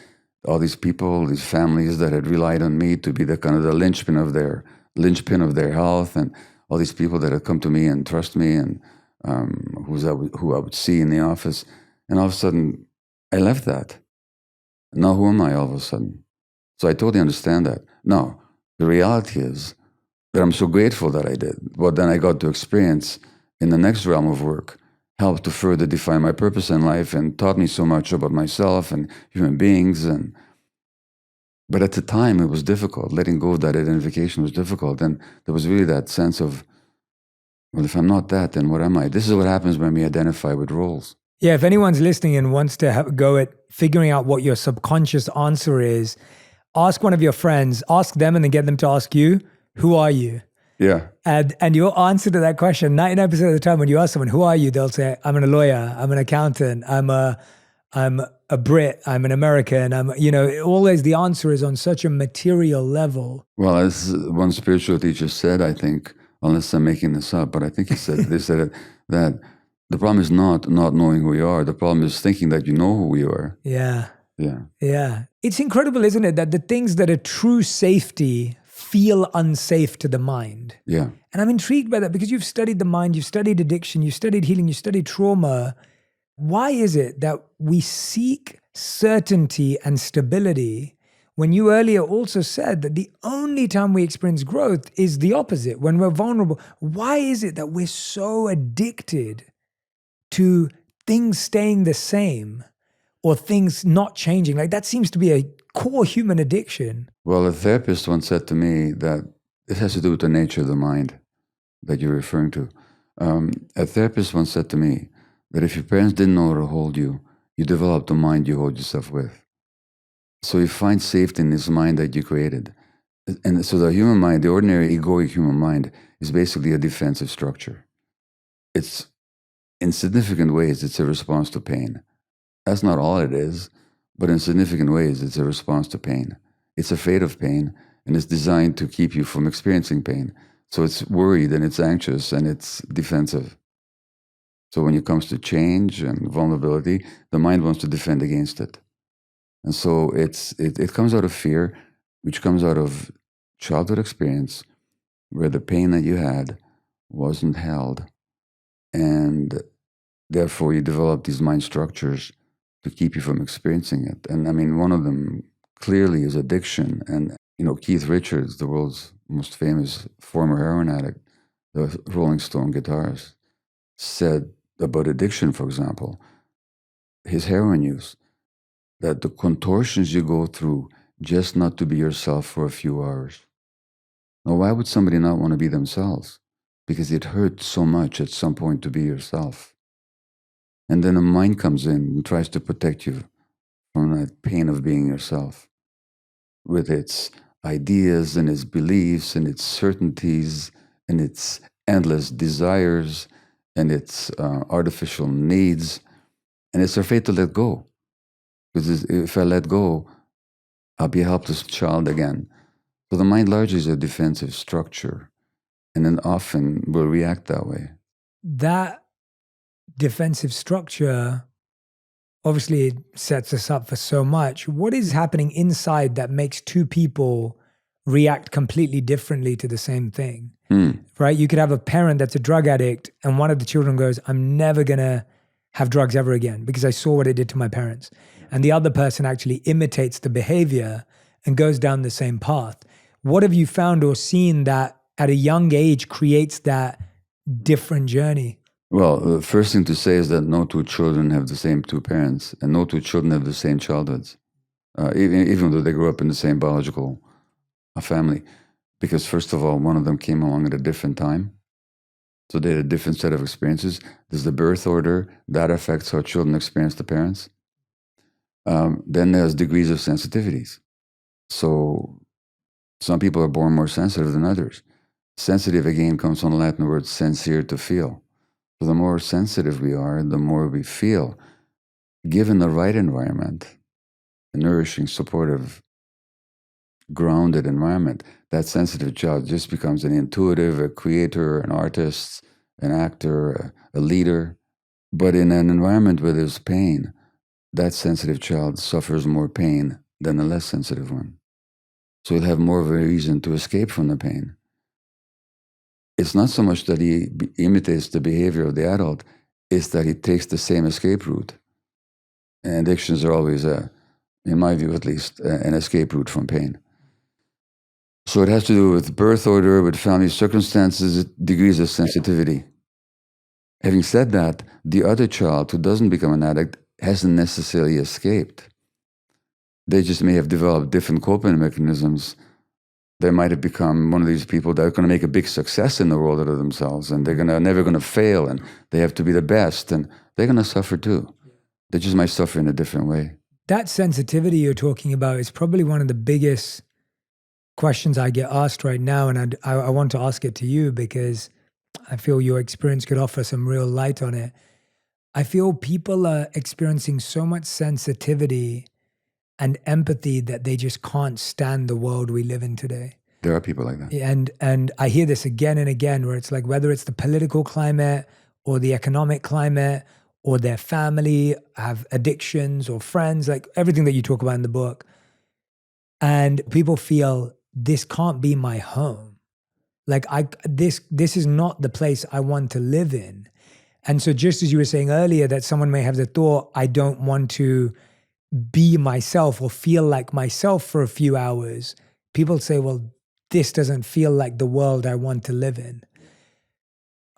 all these people, these families that had relied on me to be the kind of the linchpin of their health, and all these people that had come to me and trust me, and who I would see in the office, and all of a sudden I left that. Now who am I all of a sudden? So I totally understand that. Now the reality is that I'm so grateful that I did. What then I got to experience in the next realm of work helped to further define my purpose in life and taught me so much about myself and human beings. But at the time, it was difficult. Letting go of that identification was difficult. And there was really that sense of, well, if I'm not that, then what am I? This is what happens when we identify with roles. Yeah, if anyone's listening and wants to have a go at figuring out what your subconscious answer is, ask one of your friends, ask them, and then get them to ask you, who are you? Yeah. And your answer to that question, 99% of the time when you ask someone, who are you? They'll say, I'm a lawyer, I'm an accountant, I'm a Brit, I'm an American, always the answer is on such a material level. Well, as one spiritual teacher said, I think, unless I'm making this up, but I think they said it, that the problem is not knowing who you are. The problem is thinking that you know who you are. Yeah. Yeah. Yeah. It's incredible, isn't it, that the things that are true safety feel unsafe to the mind. Yeah. And I'm intrigued by that because you've studied the mind, you've studied addiction, you've studied healing, you've studied trauma. Why is it that we seek certainty and stability when you earlier also said that the only time we experience growth is the opposite, when we're vulnerable? Why is it that we're so addicted to things staying the same or things not changing? Like that seems to be a core human addiction. Well, a therapist once said to me that it has to do with the nature of the mind that you're referring to. A therapist once said to me that if your parents didn't know how to hold you, you develop the mind you hold yourself with. So you find safety in this mind that you created. And so the human mind, the ordinary egoic human mind, is basically a defensive structure. It's, in significant ways, it's a response to pain. That's not all it is, but in significant ways, it's a response to pain. It's afraid of pain, and it's designed to keep you from experiencing pain. So it's worried, and it's anxious, and it's defensive. So when it comes to change and vulnerability, the mind wants to defend against it. And so it comes out of fear, which comes out of childhood experience, where the pain that you had wasn't held. And therefore, you develop these mind structures to keep you from experiencing it. And I mean, one of them clearly is addiction. And, Keith Richards, the world's most famous former heroin addict, the Rolling Stone guitarist, said about addiction, for example, his heroin use, that the contortions you go through just not to be yourself for a few hours. Now, why would somebody not want to be themselves? Because it hurts so much at some point to be yourself. And then a mind comes in and tries to protect you from that pain of being yourself, with its ideas and its beliefs and its certainties and its endless desires and its artificial needs. And it's afraid to let go. Because if I let go, I'll be a helpless child again. So the mind largely is a defensive structure, and then often will react that way. That defensive structure obviously sets us up for so much. What is happening inside that makes two people react completely differently to the same thing? Right? You could have a parent that's a drug addict and one of the children goes, I'm never going to have drugs ever again because I saw what it did to my parents. And the other person actually imitates the behavior and goes down the same path. What have you found or seen that at a young age creates that different journey? Well, the first thing to say is that no two children have the same two parents, and no two children have the same childhoods. even though they grew up in the same biological family. Because first of all, one of them came along at a different time. So they had a different set of experiences. There's the birth order. That affects how children experience the parents. Then there's degrees of sensitivities. So some people are born more sensitive than others. Sensitive, again, comes from the Latin word sensire, to feel. So the more sensitive we are, the more we feel. Given the right environment, a nourishing, supportive, grounded environment, that sensitive child just becomes an intuitive, a creator, an artist, an actor, a leader. But in an environment where there's pain, that sensitive child suffers more pain than the less sensitive one. So he'll have more of a reason to escape from the pain. It's not so much that he imitates the behavior of the adult, it's that he takes the same escape route. And addictions are always, in my view at least, an escape route from pain. So it has to do with birth order, with family circumstances, degrees of sensitivity. Having said that, the other child who doesn't become an addict hasn't necessarily escaped. They just may have developed different coping mechanisms. They might have become one of these people that are going to make a big success in the world out of themselves, and they're never going to fail, and they have to be the best, and they're going to suffer too. They just might suffer in a different way. That sensitivity you're talking about is probably one of the biggest questions I get asked right now, and I want to ask it to you because I feel your experience could offer some real light on it. I feel people are experiencing so much sensitivity and empathy that they just can't stand the world we live in today. There are people like that. And I hear this again and again, where it's like, whether it's the political climate or the economic climate or their family have addictions or friends, like everything that you talk about in the book. And people feel, this can't be my home. Like this is not the place I want to live in. And so just as you were saying earlier, that someone may have the thought, I don't want to be myself or feel like myself for a few hours. People say, well, this doesn't feel like the world I want to live in.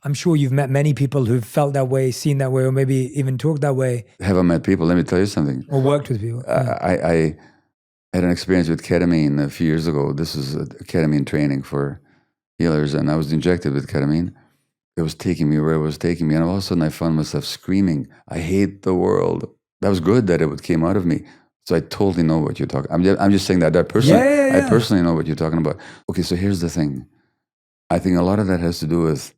I'm sure you've met many people who've felt that way, seen that way, or maybe even talked that way. Have I met people? Let me tell you something. Or worked with people. I had an experience with ketamine a few years ago. This is a ketamine training for healers, and I was injected with ketamine. It was taking me where it was taking me, and all of a sudden I found myself screaming, I hate the world. That was good that it came out of me. So I totally know what you're talking. I'm just saying that personally, I personally know what you're talking about. Okay, so here's the thing. I think a lot of that has to do with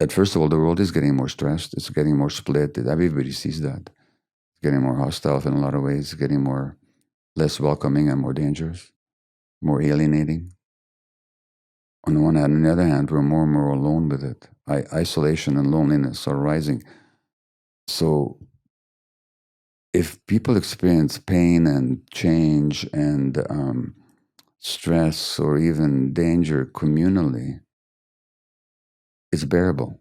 that. First of all, the world is getting more stressed. It's getting more split. Everybody sees that. It's getting more hostile in a lot of ways. It's getting less welcoming and more dangerous, more alienating. On the one hand, on the other hand, we're more and more alone with it. Isolation and loneliness are rising. So if people experience pain and change and stress or even danger communally, it's bearable.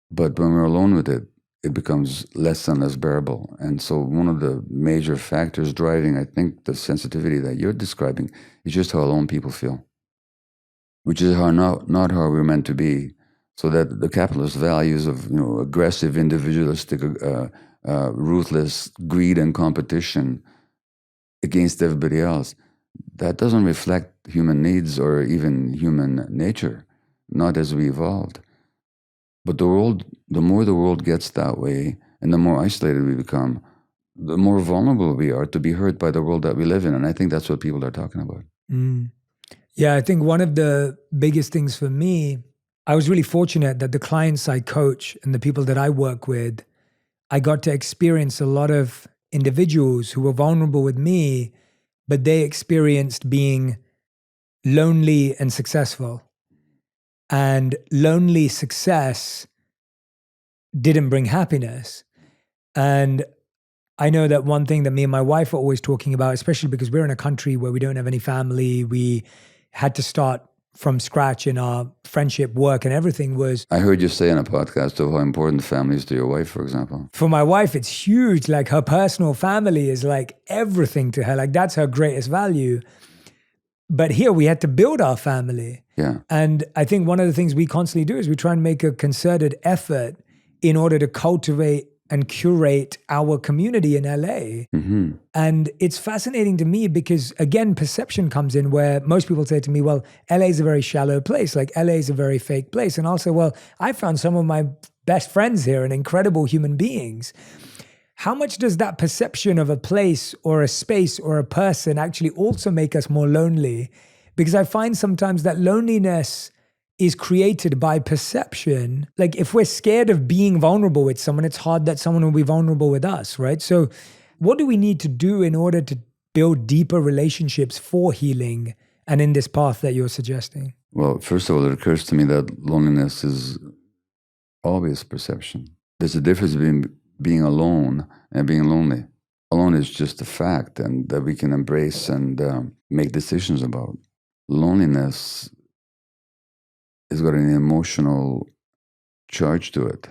But when we're alone with it, it becomes less and less bearable. And so one of the major factors driving, I think, the sensitivity that you're describing is just how alone people feel, which is not how we're meant to be. So that the capitalist values of aggressive, individualistic, ruthless greed and competition against everybody else, that doesn't reflect human needs or even human nature, not as we evolved. But the more the world gets that way, and the more isolated we become, the more vulnerable we are to be hurt by the world that we live in. And I think that's what people are talking about. Yeah, I think one of the biggest things for me, I was really fortunate that the clients I coach and the people that I work with, I got to experience a lot of individuals who were vulnerable with me, but they experienced being lonely and successful. And lonely success didn't bring happiness. And I know that one thing that me and my wife are always talking about, especially because we're in a country where we don't have any family, we had to start from scratch in our friendship, work, and everything was... I heard you say in a podcast of how important family is to your wife, for example. For my wife, it's huge. Like her personal family is like everything to her. Like that's her greatest value. But here we had to build our family. Yeah. And I think one of the things we constantly do is we try and make a concerted effort in order to cultivate and curate our community in LA. Hmm. And it's fascinating to me because, again, perception comes in where most people say to me, well, LA is a very shallow place. Like, LA is a very fake place. And also, well, I found some of my best friends here and incredible human beings. How much does that perception of a place or a space or a person actually also make us more lonely? Because I find sometimes that loneliness is created by perception. Like, if we're scared of being vulnerable with someone, it's hard that someone will be vulnerable with us, right? So what do we need to do in order to build deeper relationships for healing and in this path that you're suggesting? Well, first of all, it occurs to me that loneliness is always perception. There's a difference between being alone and being lonely. Alone is just a fact and that we can embrace and make decisions about. Loneliness has got an emotional charge to it.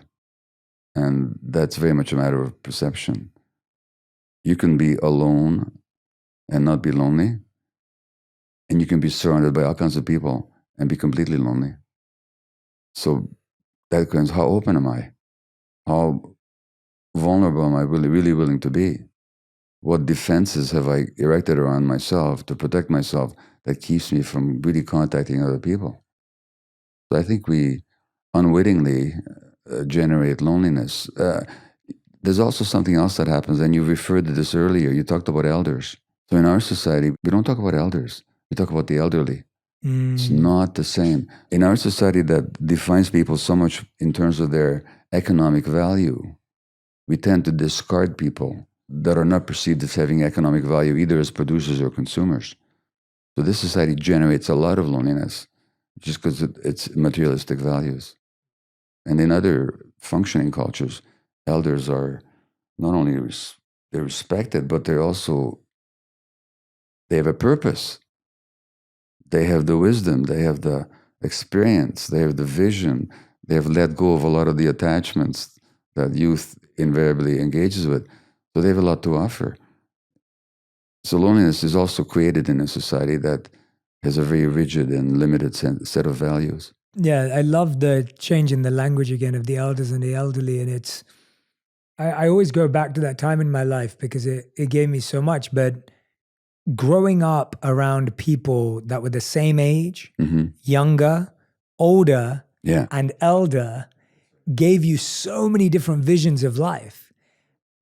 And that's very much a matter of perception. You can be alone and not be lonely. And you can be surrounded by all kinds of people and be completely lonely. So that depends, how open am I? How vulnerable am I really willing to be? What defenses have I erected around myself to protect myself that keeps me from really contacting other people? So I think we unwittingly generate loneliness. There's also something else that happens, and you referred to this earlier. You talked about elders. So in our society, we don't talk about elders. We talk about the elderly. It's not the same. In our society that defines people so much in terms of their economic value, we tend to discard people that are not perceived as having economic value either as producers or consumers. So this society generates a lot of loneliness just because it's materialistic values. And in other functioning cultures, elders are not only they're respected, but they have a purpose. They have the wisdom, they have the experience, they have the vision, they have let go of a lot of the attachments that youth invariably engages with. So they have a lot to offer. So loneliness is also created in a society that has a very rigid and limited set of values. Yeah, I love the change in the language again of the elders and the elderly. And I always go back to that time in my life because it gave me so much. But growing up around people that were the same age, younger, older, and elder gave you so many different visions of life.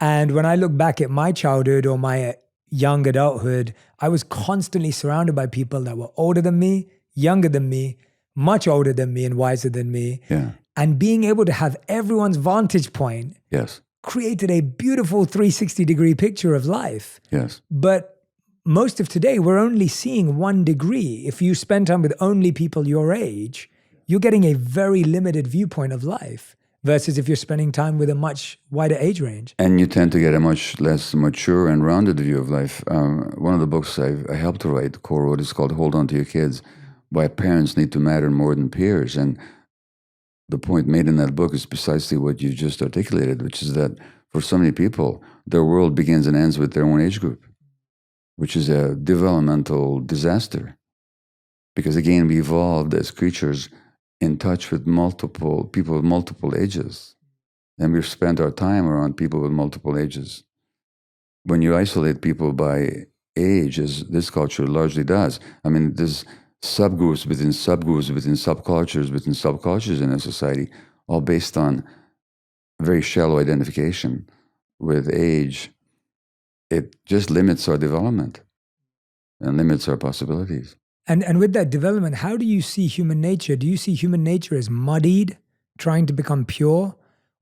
And when I look back at my childhood or my young adulthood, I was constantly surrounded by people that were older than me, younger than me, much older than me and wiser than me. Yeah. And being able to have everyone's vantage point created a beautiful 360-degree picture of life. Yes. But most of today, we're only seeing 1 degree. If you spend time with only people your age, you're getting a very limited viewpoint of life versus if you're spending time with a much wider age range. And you tend to get a much less mature and rounded view of life. One of the books I helped to write, co-wrote, is called Hold On to Your Kids, Why Parents Need to Matter More Than Peers. And the point made in that book is precisely what you just articulated, which is that for so many people, their world begins and ends with their own age group, which is a developmental disaster. Because again, we evolved as creatures in touch with multiple people of multiple ages. And we've spent our time around people with multiple ages. When you isolate people by age, as this culture largely does, I mean, there's subgroups within subgroups within subcultures in a society, all based on very shallow identification with age. It just limits our development and limits our possibilities. And with that development, how do you see human nature? Do you see human nature as muddied, trying to become pure,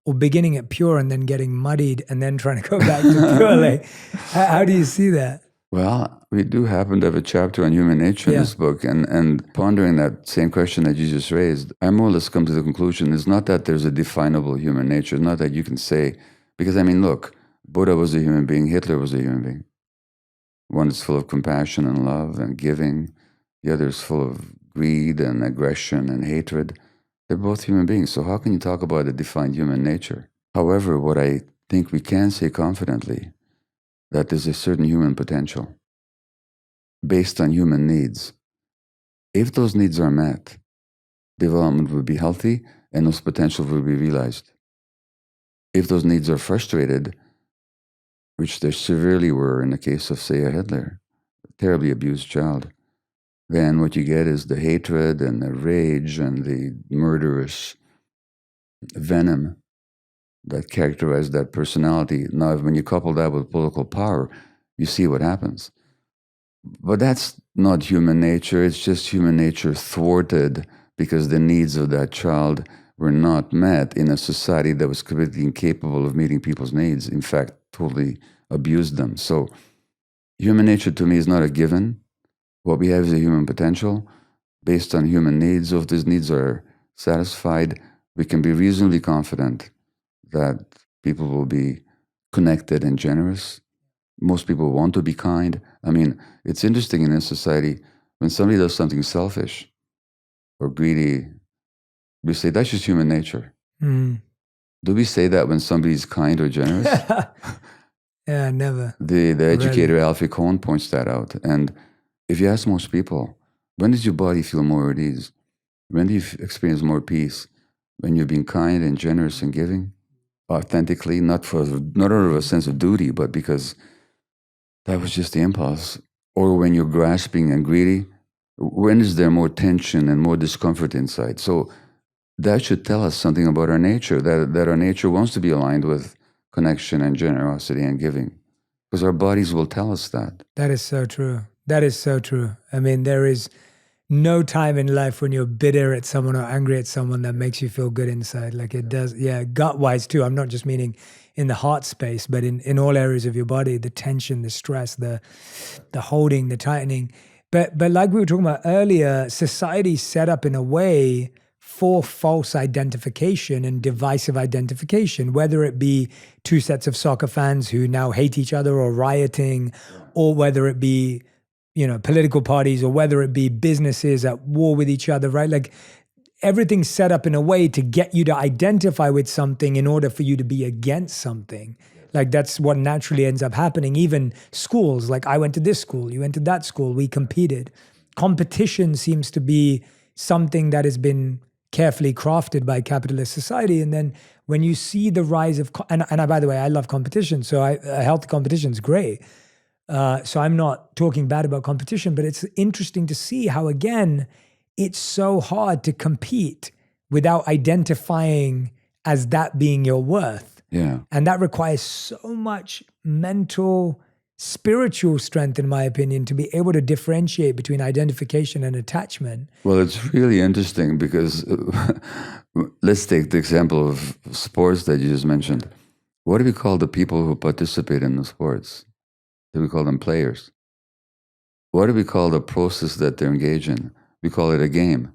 or beginning at pure and then getting muddied and then trying to go back to pure? Like, how do you see that? Well, we do happen to have a chapter on human nature in this book, and pondering that same question that you just raised, I more or less come to the conclusion it's not that there's a definable human nature, not that you can say, because I mean, look, Buddha was a human being, Hitler was a human being. One is full of compassion and love and giving. The other is full of greed and aggression and hatred. They're both human beings, so how can you talk about a defined human nature? However, what I think we can say confidently, that there's a certain human potential based on human needs. If those needs are met, development will be healthy and those potentials will be realized. if those needs are frustrated, which they severely were in the case of, say, a Hitler, a terribly abused child, then what you get is the hatred and the rage and the murderous venom that characterize that personality. Now, when you couple that with political power, you see what happens. But that's not human nature. It's just human nature thwarted because the needs of that child were not met in a society that was completely incapable of meeting people's needs. In fact, totally abused them. So human nature to me is not a given. What we have is a human potential based on human needs. So if these needs are satisfied, we can be reasonably confident that people will be connected and generous. Most people want to be kind. I mean, it's interesting in this society, when somebody does something selfish or greedy, we say that's just human nature. Mm. Do we say that when somebody's kind or generous? Yeah, never. The educator Alfie Kohn points that out. And if you ask most people, when does your body feel more at ease? When do you experience more peace? When you're being kind and generous and giving? Authentically, not out of a sense of duty, but because that was just the impulse. Or when you're grasping and greedy, when is there more tension and more discomfort inside? So that should tell us something about our nature, that our nature wants to be aligned with connection and generosity and giving. Because our bodies will tell us that. That is so true. That is so true. I mean, there is no time in life when you're bitter at someone or angry at someone that makes you feel good inside. Like it does, yeah, gut-wise too. I'm not just meaning in the heart space, but in all areas of your body, the tension, the stress, the holding, the tightening. But like we were talking about earlier, society's set up in a way for false identification and divisive identification, whether it be two sets of soccer fans who now hate each other or rioting, or whether it be, you know, political parties, or whether it be businesses at war with each other, right? Like everything's set up in a way to get you to identify with something in order for you to be against something. Like that's what naturally ends up happening. Even schools, like I went to this school, you went to that school, we competed. Competition seems to be something that has been carefully crafted by capitalist society. And then when you see the rise of, by the way, I love competition. So a healthy competition is great. So I'm not talking bad about competition, but it's interesting to see how, again, it's so hard to compete without identifying as that being your worth. Yeah. And that requires so much mental, spiritual strength, in my opinion, to be able to differentiate between identification and attachment. Well, it's really interesting because let's take the example of sports that you just mentioned. What do we call the people who participate in the sports? Do we call them players? What do we call the process that they're engaged in? We call it a game.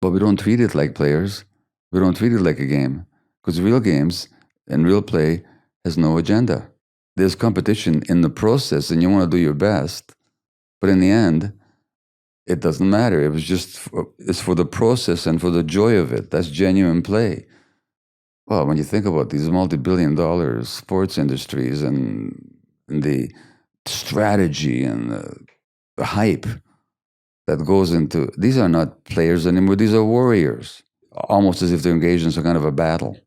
But we don't treat it like players. We don't treat it like a game. Because real games and real play has no agenda. There's competition in the process and you want to do your best. But in the end, it doesn't matter. It was just, it's for the process and for the joy of it. That's genuine play. Well, when you think about these multi-billion-dollar sports industries and the strategy and the hype that goes into, these are not players anymore. These are warriors, almost as if they're engaged in some kind of a battle.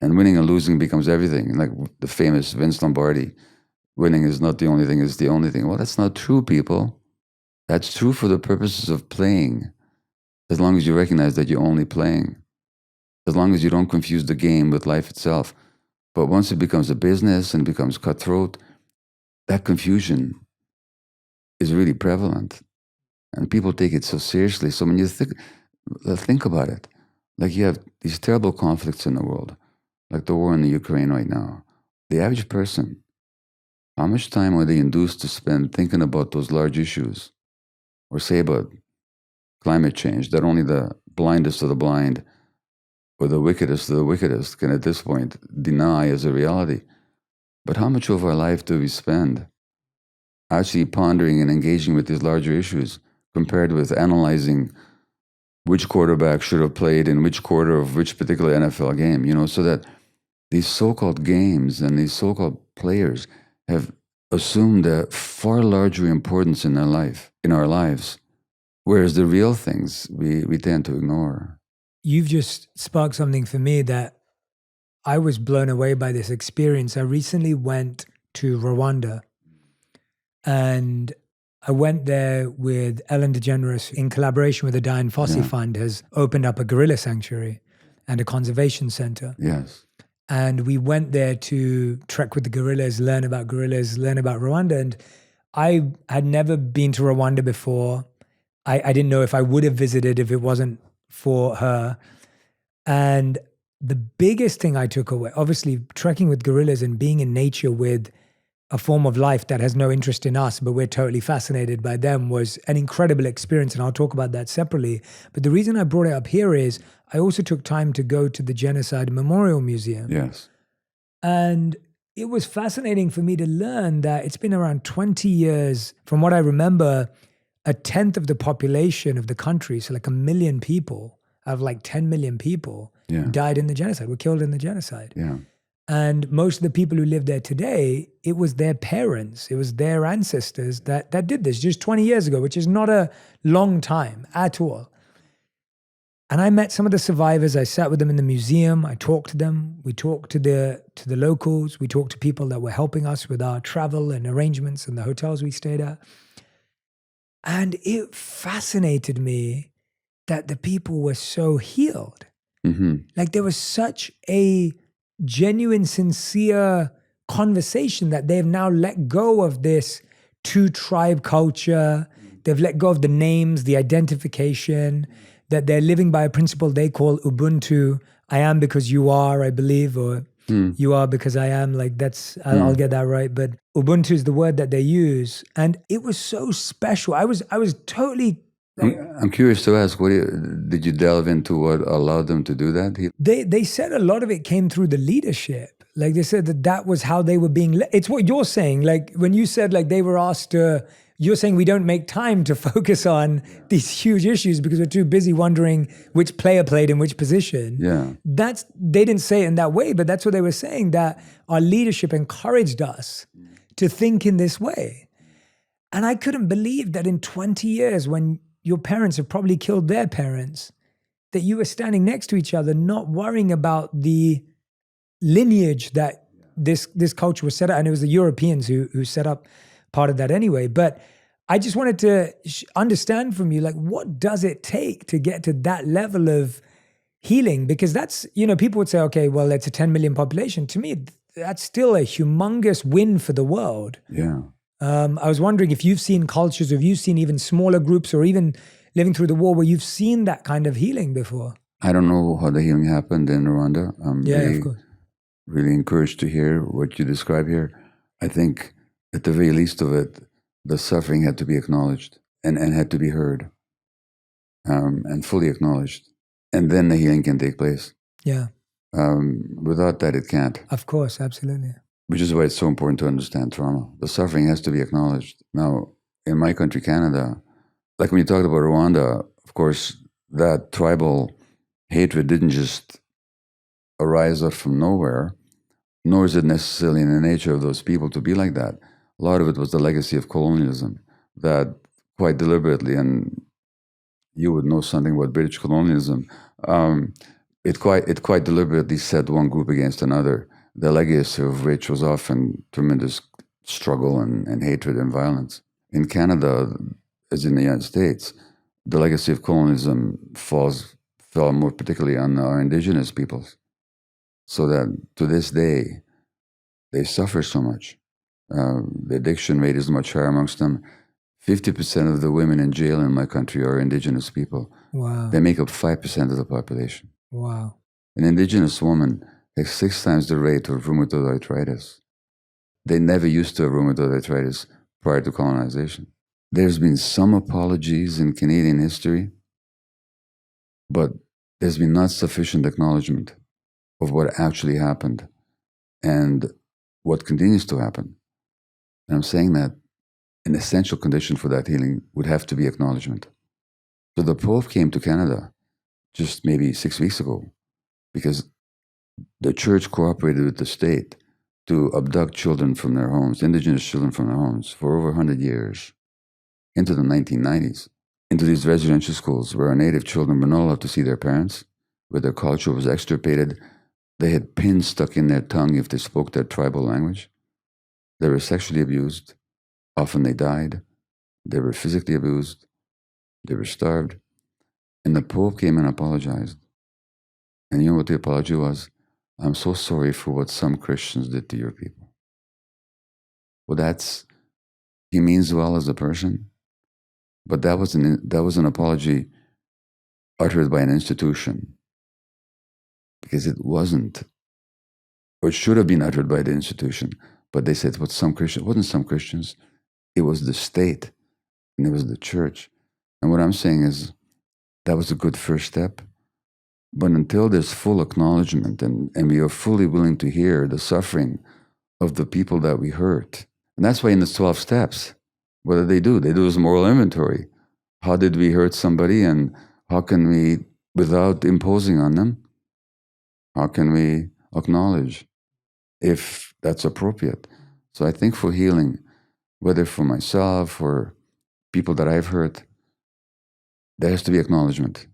And winning and losing becomes everything. Like the famous Vince Lombardi, winning is not the only thing, it's the only thing. Well, that's not true, people. That's true for the purposes of playing, as long as you recognize that you're only playing, as long as you don't confuse the game with life itself. But once it becomes a business and becomes cutthroat, that confusion is really prevalent. And people take it so seriously. So when you think about it, like you have these terrible conflicts in the world, like the war in the Ukraine right now. The average person, how much time are they induced to spend thinking about those large issues? Or say about climate change, that only the blindest of the blind or the wickedest of the wickedest can at this point deny as a reality. But how much of our life do we spend actually pondering and engaging with these larger issues compared with analyzing which quarterback should have played in which quarter of which particular NFL game, you know, so that these so-called games and these so-called players have assumed a far larger importance in our lives, whereas the real things we tend to ignore. You've just sparked something for me that I was blown away by this experience. I recently went to Rwanda, and I went there with Ellen DeGeneres in collaboration with the Dian Fossey Fund, has opened up a gorilla sanctuary and a conservation center. Yes. And we went there to trek with the gorillas, learn about Rwanda. And I had never been to Rwanda before. I didn't know if I would have visited if it wasn't for her. And the biggest thing I took away, obviously trekking with gorillas and being in nature with a form of life that has no interest in us, but we're totally fascinated by them, was an incredible experience. And I'll talk about that separately. But the reason I brought it up here is I also took time to go to the Genocide Memorial Museum. Yes. And it was fascinating for me to learn that it's been around 20 years, from what I remember, 1/10 of the population of the country, so like 1 million people out of like 10 million people died in the genocide, were killed in the genocide. Yeah. And most of the people who live there today, it was their parents, it was their ancestors that did this just 20 years ago, which is not a long time at all. And I met some of the survivors. I sat with them in the museum. I talked to them. We talked to the locals. We talked to people that were helping us with our travel and arrangements and the hotels we stayed at. And it fascinated me that the people were so healed. Mm-hmm. Like there was such a genuine, sincere conversation that they've now let go of this two-tribe culture. They've let go of the names, the identification, that they're living by a principle they call Ubuntu. I am because you are, I believe, or you are because I am. Like that's, I'll get that right. But Ubuntu is the word that they use. And it was so special. I was totally... I'm curious to ask, did you delve into what allowed them to do that? They said a lot of it came through the leadership. Like they said that was how they were being led. It's what you're saying. Like when you said like they were asked to, you're saying we don't make time to focus on these huge issues because we're too busy wondering which player played in which position. Yeah. They didn't say it in that way, but that's what they were saying, that our leadership encouraged us to think in this way. And I couldn't believe that in 20 years when your parents have probably killed their parents, that you were standing next to each other, not worrying about the lineage that this culture was set up. And it was the Europeans who set up part of that anyway. But I just wanted to understand from you, like, what does it take to get to that level of healing? Because that's, people would say, okay, well, it's a 10 million population. To me, that's still a humongous win for the world. Yeah. I was wondering if you've seen cultures, or if you've seen even smaller groups, or even living through the war where you've seen that kind of healing before. I don't know how the healing happened in Rwanda. I'm of course. really encouraged to hear what you describe here. I think at the very least of it, the suffering had to be acknowledged and had to be heard and fully acknowledged. And then the healing can take place. Yeah. Without that, it can't. Of course, absolutely. Which is why it's so important to understand trauma. The suffering has to be acknowledged. Now, in my country, Canada, like when you talked about Rwanda, of course, that tribal hatred didn't just arise out from nowhere, nor is it necessarily in the nature of those people to be like that. A lot of it was the legacy of colonialism that quite deliberately, and you would know something about British colonialism, it quite deliberately set one group against another, the legacy of which was often tremendous struggle and hatred and violence. In Canada, as in the United States, the legacy of colonialism fell more particularly on our indigenous peoples, so that to this day, they suffer so much. The addiction rate is much higher amongst them. 50% of the women in jail in my country are indigenous people. Wow. They make up 5% of the population. Wow. An indigenous woman has 6 times the rate of rheumatoid arthritis. They never used to have rheumatoid arthritis prior to colonization. There's been some apologies in Canadian history, but there's been not sufficient acknowledgement of what actually happened and what continues to happen. And I'm saying that an essential condition for that healing would have to be acknowledgement. So the Pope came to Canada just maybe 6 weeks ago because the church cooperated with the state to abduct children from their homes, indigenous children from their homes, for over 100 years, into the 1990s, into these residential schools where our native children were not allowed to see their parents, where their culture was extirpated, They had pins stuck in their tongue if they spoke their tribal language. They were sexually abused. Often they died. They were physically abused. They were starved. And the Pope came and apologized. And you know what the apology was? I'm so sorry for what some Christians did to your people. Well, he means well as a person, but that was an apology uttered by an institution, because it wasn't, or it should have been uttered by the institution. But they said, "What some Christians?" It wasn't some Christians. It was the state, and it was the church. And what I'm saying is, that was a good first step. But until there's full acknowledgement and we are fully willing to hear the suffering of the people that we hurt, and that's why in the 12 steps, what do? They do this moral inventory. How did we hurt somebody, and how can we, without imposing on them, how can we acknowledge if that's appropriate? So I think for healing, whether for myself or people that I've hurt, there has to be acknowledgement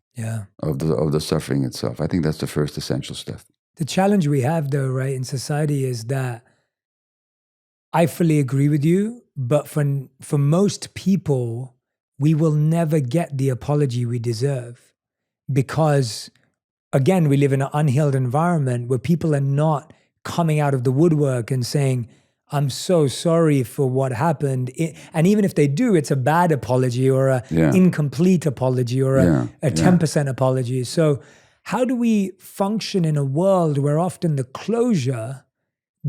of the suffering itself. I think that's the first essential step. The challenge we have, though, right, in society is that I fully agree with you, but for most people, we will never get the apology we deserve, because, again, we live in an unhealed environment where people are not coming out of the woodwork and saying, I'm so sorry for what happened. And even if they do, it's a bad apology or an incomplete apology or a 10% apology. So how do we function in a world where often the closure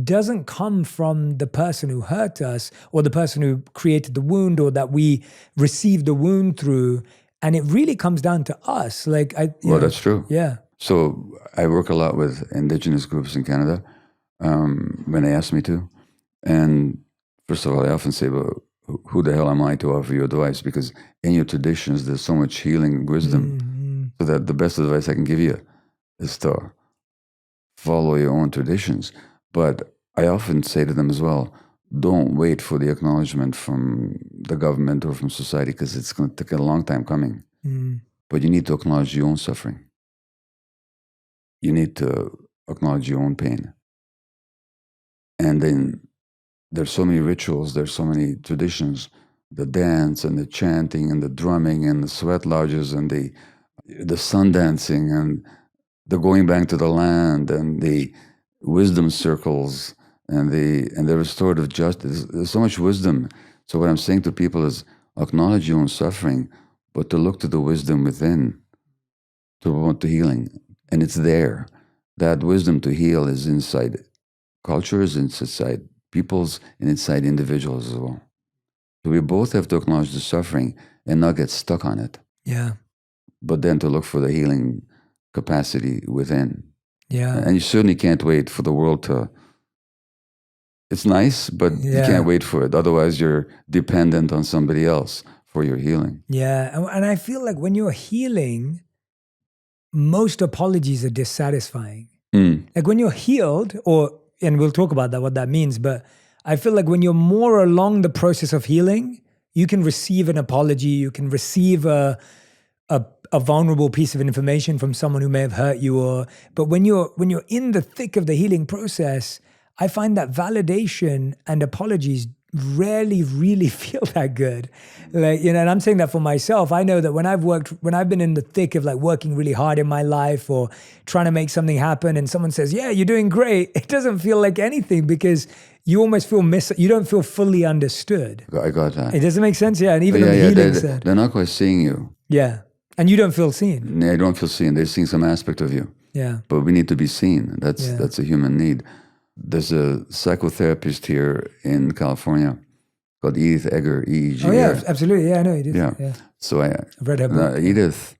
doesn't come from the person who hurt us or the person who created the wound or that we received the wound through, and it really comes down to us? That's true. Yeah. So I work a lot with Indigenous groups in Canada when they ask me to. And first of all, I often say, well, who the hell am I to offer you advice? Because in your traditions, there's so much healing wisdom. Mm-hmm. So that the best advice I can give you is to follow your own traditions. But I often say to them as well, don't wait for the acknowledgement from the government or from society, because it's going to take a long time coming. Mm. But you need to acknowledge your own suffering. You need to acknowledge your own pain. And then there's so many rituals, there's so many traditions, the dance and the chanting and the drumming and the sweat lodges and the sun dancing and the going back to the land and the wisdom circles and the restorative justice. There's so much wisdom. So what I'm saying to people is acknowledge your own suffering, but to look to the wisdom within, to promote the healing. And it's there. That wisdom to heal is inside cultures, inside peoples, and inside individuals as well. So we both have to acknowledge the suffering and not get stuck on it. Yeah. But then to look for the healing capacity within. Yeah. And you certainly can't wait for the world to... It's nice, but you can't wait for it. Otherwise, you're dependent on somebody else for your healing. Yeah. And I feel like when you're healing, most apologies are dissatisfying. Mm. Like when you're healed, and we'll talk about that, what that means, but I feel like when you're more along the process of healing, you can receive an apology, you can receive a vulnerable piece of information from someone who may have hurt you, but when you're in the thick of the healing process, I find that validation and apologies rarely really feel that good. And I'm saying that for myself. I know that when I've been in the thick of working really hard in my life or trying to make something happen and someone says, yeah, you're doing great, it doesn't feel like anything because you almost feel you don't feel fully understood. I got that. It doesn't make sense, yeah. And even on the healing side. They're not quite seeing you. Yeah. And you don't feel seen. Yeah, I don't feel seen. They're seeing some aspect of you. Yeah. But we need to be seen. That's a human need. There's a psychotherapist here in California called Edith Eger, EEG. Oh, yeah, absolutely. Yeah, I know Edith. Yeah. So I've read her book. Edith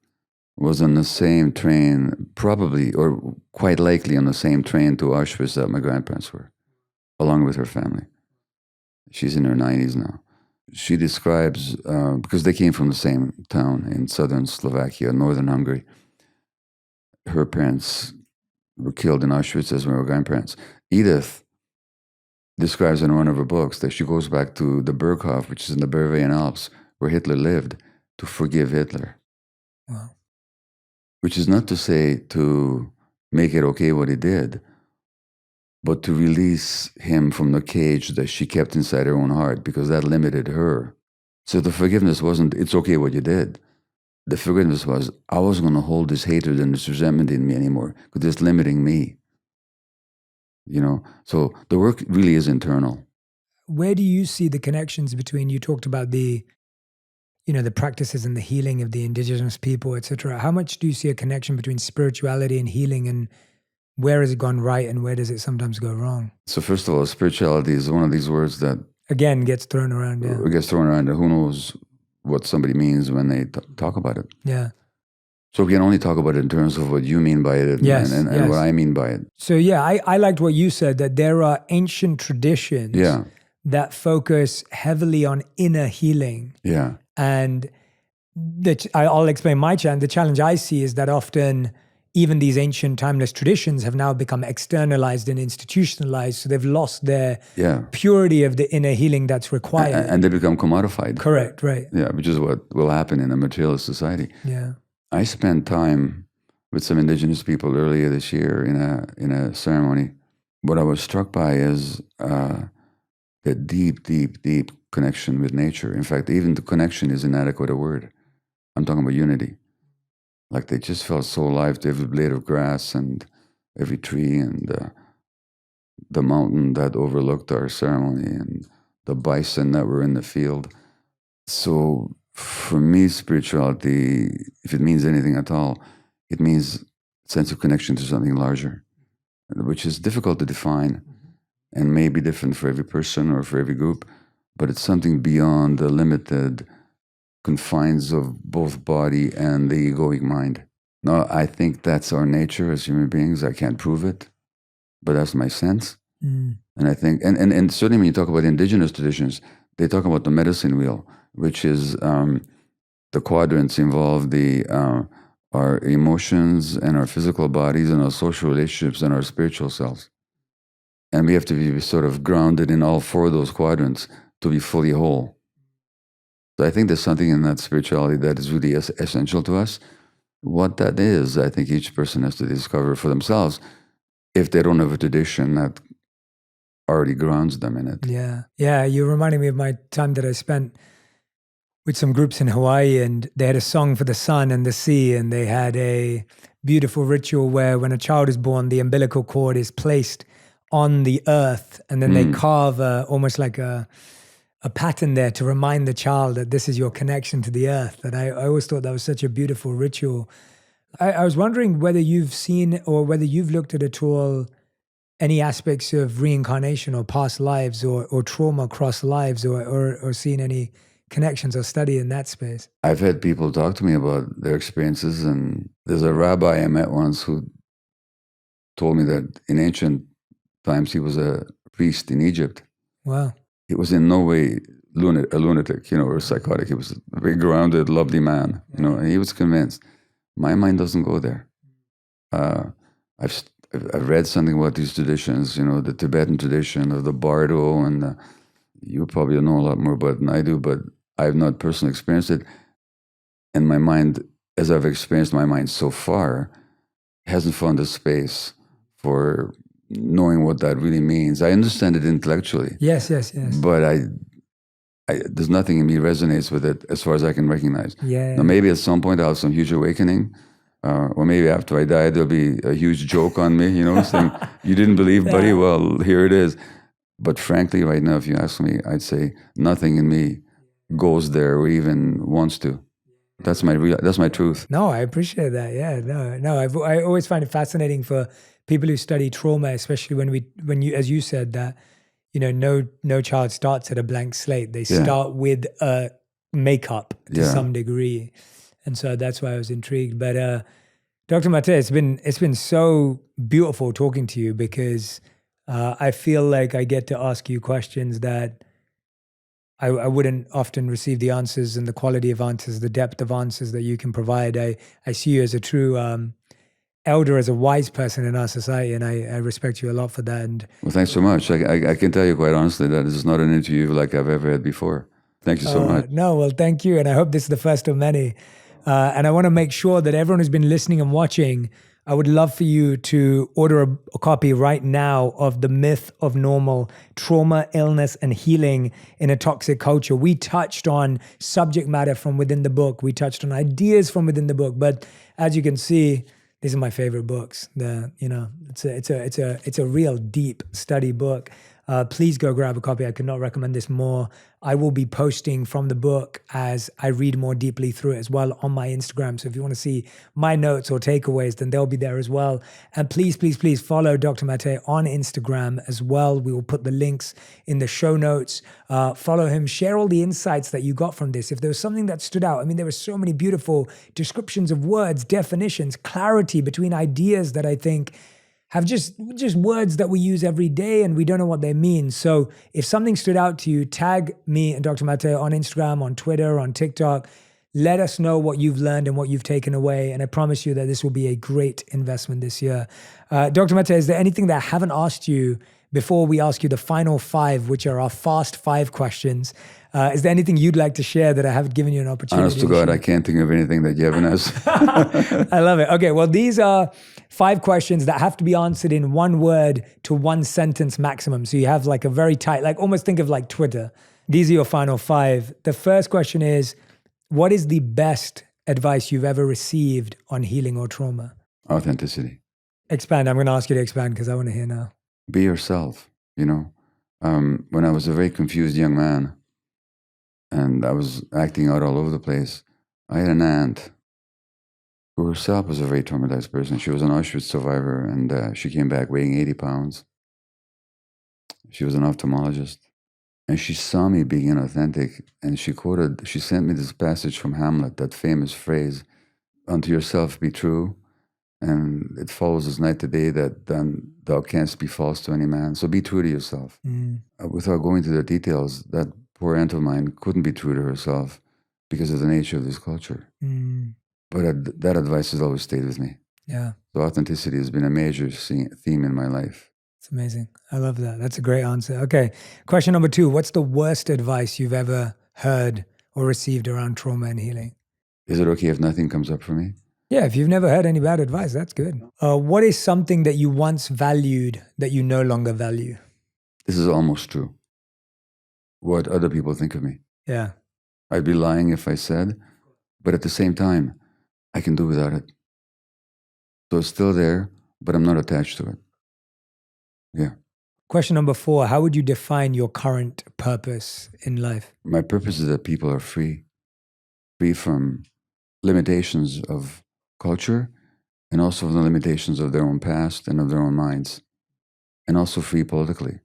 was on the same train, probably, or quite likely on the same train to Auschwitz that my grandparents were, along with her family. She's in her 90s now. She describes, because they came from the same town in southern Slovakia, northern Hungary. Her parents were killed in Auschwitz as were her grandparents. Edith describes in one of her books that she goes back to the Berghof, which is in the Bavarian Alps, where Hitler lived, to forgive Hitler. Wow. Which is not to say to make it okay what he did, but to release him from the cage that she kept inside her own heart, because that limited her. So the forgiveness wasn't, it's okay what you did. The forgiveness was, I wasn't going to hold this hatred and this resentment in me anymore, because it's limiting me. So the work really is internal. Where do you see the connections between, you talked about the practices and the healing of the indigenous people, etc. How much do you see a connection between spirituality and healing, and where has it gone right and where does it sometimes go wrong? So first of all, spirituality is one of these words that again gets thrown around. Yeah. It gets thrown around. Who knows what somebody means when they talk about it? Yeah. So we can only talk about it in terms of what you mean by it and what I mean by it. So yeah, I liked what you said, that there are ancient traditions that focus heavily on inner healing. Yeah. And I'll explain my challenge. The challenge I see is that often even these ancient timeless traditions have now become externalized and institutionalized. So they've lost their purity of the inner healing that's required. And they become commodified. Correct, right. Yeah, which is what will happen in a materialist society. Yeah. I spent time with some indigenous people earlier this year in a ceremony. What I was struck by is the deep, deep, deep connection with nature. In fact, even the connection is inadequate a word. I'm talking about unity. Like they just felt so alive to every blade of grass and every tree and the mountain that overlooked our ceremony and the bison that were in the field. So for me, spirituality, if it means anything at all, it means sense of connection to something larger, which is difficult to define and may be different for every person or for every group, but it's something beyond the limited confines of both body and the egoic mind. Now, I think that's our nature as human beings. I can't prove it, but that's my sense. And I think, and certainly when you talk about indigenous traditions, they talk about the medicine wheel, which is the quadrants involve our emotions and our physical bodies and our social relationships and our spiritual selves. And we have to be sort of grounded in all four of those quadrants to be fully whole. So I think there's something in that spirituality that is really essential to us. What that is, I think each person has to discover for themselves if they don't have a tradition that already grounds them in it. Yeah. Yeah, you're reminding me of my time that I spent with some groups in Hawaii, and they had a song for the sun and the sea, and they had a beautiful ritual where when a child is born, the umbilical cord is placed on the earth, and then they carve almost like a pattern there to remind the child that this is your connection to the earth. And I always thought that was such a beautiful ritual. I was wondering whether you've seen or whether you've looked at all any aspects of reincarnation or past lives or trauma across lives or seen any connections or study in that space. I've had people talk to me about their experiences, and there's a rabbi I met once who told me that in ancient times he was a priest in Egypt. Wow. He was in no way a lunatic, or psychotic. He was a very grounded, lovely man, and he was convinced. My mind doesn't go there. I've read something about these traditions, the Tibetan tradition of the Bardo, and you probably know a lot more about it than I do, but I've not personally experienced it. And my mind, as I've experienced my mind so far, hasn't found a space for knowing what that really means. I understand it intellectually. Yes. But I there's nothing in me resonates with it as far as I can recognize. Yeah. Now, maybe at some point I'll have some huge awakening, or maybe after I die there'll be a huge joke on me, saying, you didn't believe, buddy? Well, here it is. But frankly, right now, if you ask me, I'd say nothing in me goes there or even wants to. That's my truth. No, I appreciate that. Yeah, no. I always find it fascinating for people who study trauma, especially when you, as you said, that no child starts at a blank slate. They start with a makeup to some degree, and so that's why I was intrigued. But Dr. Mate, it's been so beautiful talking to you, because I feel like I get to ask you questions that I wouldn't often receive the answers and the quality of answers, the depth of answers that you can provide. I see you as a true elder, as a wise person in our society, and I respect you a lot for that. And well, thanks so much. I can tell you quite honestly that this is not an interview like I've ever had before. Thank you so much. No, well, thank you. And I hope this is the first of many. And I want to make sure that everyone who's been listening and watching, I would love for you to order a copy right now of The Myth of Normal: Trauma, Illness, and Healing in a Toxic Culture. We touched on subject matter from within the book. We touched on ideas from within the book. But as you can see, these are my favorite books. It's a real deep study book. Please go grab a copy. I could not recommend this more. I will be posting from the book as I read more deeply through it as well on my Instagram. So if you want to see my notes or takeaways, then they'll be there as well. And please, please, please follow Dr. Mate on Instagram as well. We will put the links in the show notes. Follow him, share all the insights that you got from this. If there was something that stood out, I mean, there were so many beautiful descriptions of words, definitions, clarity between ideas that I think have just words that we use every day and we don't know what they mean. So if something stood out to you, tag me and Dr. Mate on Instagram, on Twitter, on TikTok. Let us know what you've learned and what you've taken away. And I promise you that this will be a great investment this year. Dr. Mate, is there anything that I haven't asked you before we ask you the final 5, which are our fast 5 questions? Is there anything you'd like to share that I haven't given you an opportunity? Honest to God, I can't think of anything that you haven't asked. I love it. Okay, well, these are 5 questions that have to be answered in 1 word to 1 sentence maximum. So you have like a very tight, like almost think of like Twitter. These are your final 5. The first question is, what is the best advice you've ever received on healing or trauma? Authenticity. Expand. I'm going to ask you to expand because I want to hear now. Be yourself, you know. When I was a very confused young man and I was acting out all over the place, I had an aunt who herself was a very traumatized person. She was an Auschwitz survivor and she came back weighing 80 pounds. She was an ophthalmologist and she saw me being inauthentic and she sent me this passage from Hamlet, that famous phrase, "Unto yourself be true, and it follows us night to day, that then thou canst be false to any man." So be true to yourself. Without going into the details, that poor aunt of mine couldn't be true to herself because of the nature of this culture. But that advice has always stayed with me. Yeah. So authenticity has been a major theme in my life. It's amazing. I love that. That's a great answer. Okay. Question number 2. What's the worst advice you've ever heard or received around trauma and healing? Is it okay if nothing comes up for me? Yeah, if you've never heard any bad advice, that's good. What is something that you once valued that you no longer value? This is almost true. What other people think of me. Yeah. I'd be lying if I said, but at the same time, I can do without it. So it's still there, but I'm not attached to it. Yeah. Question number 4. How would you define your current purpose in life? My purpose is that people are free from limitations of culture and also the limitations of their own past and of their own minds, and also free politically.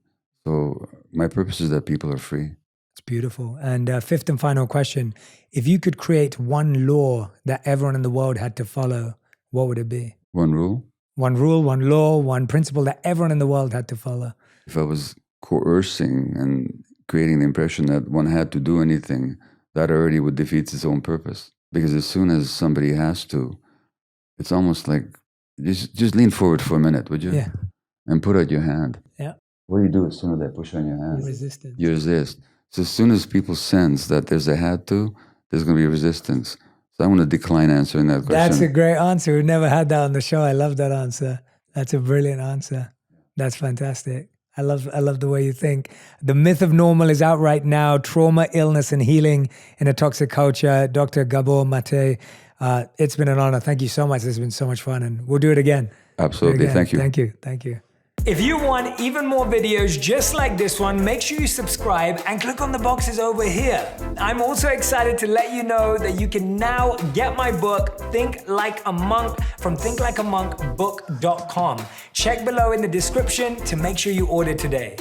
So my purpose is that people are free. It's beautiful. And 5th and final question. If you could create one law that everyone in the world had to follow, what would it be? One rule? One rule, one law, one principle that everyone in the world had to follow. If I was coercing and creating the impression that one had to do anything, that already would defeat its own purpose. Because as soon as somebody has to, it's almost like, just lean forward for a minute, would you? Yeah. And put out your hand. Yeah. What do you do as soon as they push on your hand? Resistance. You resist. So as soon as people sense that there's a had to, there's going to be resistance. So I'm going to decline answering that question. That's a great answer. We've never had that on the show. I love that answer. That's a brilliant answer. That's fantastic. I love the way you think. The Myth of Normal is out right now. Trauma, Illness, and Healing in a Toxic Culture. Dr. Gabor Mate. It's been an honor. Thank you so much. It's been so much fun, and we'll do it again. Absolutely. Thank you. Thank you. Thank you. If you want even more videos just like this one, make sure you subscribe and click on the boxes over here. I'm also excited to let you know that you can now get my book, Think Like a Monk, from thinklikeamonkbook.com. Check below in the description to make sure you order today.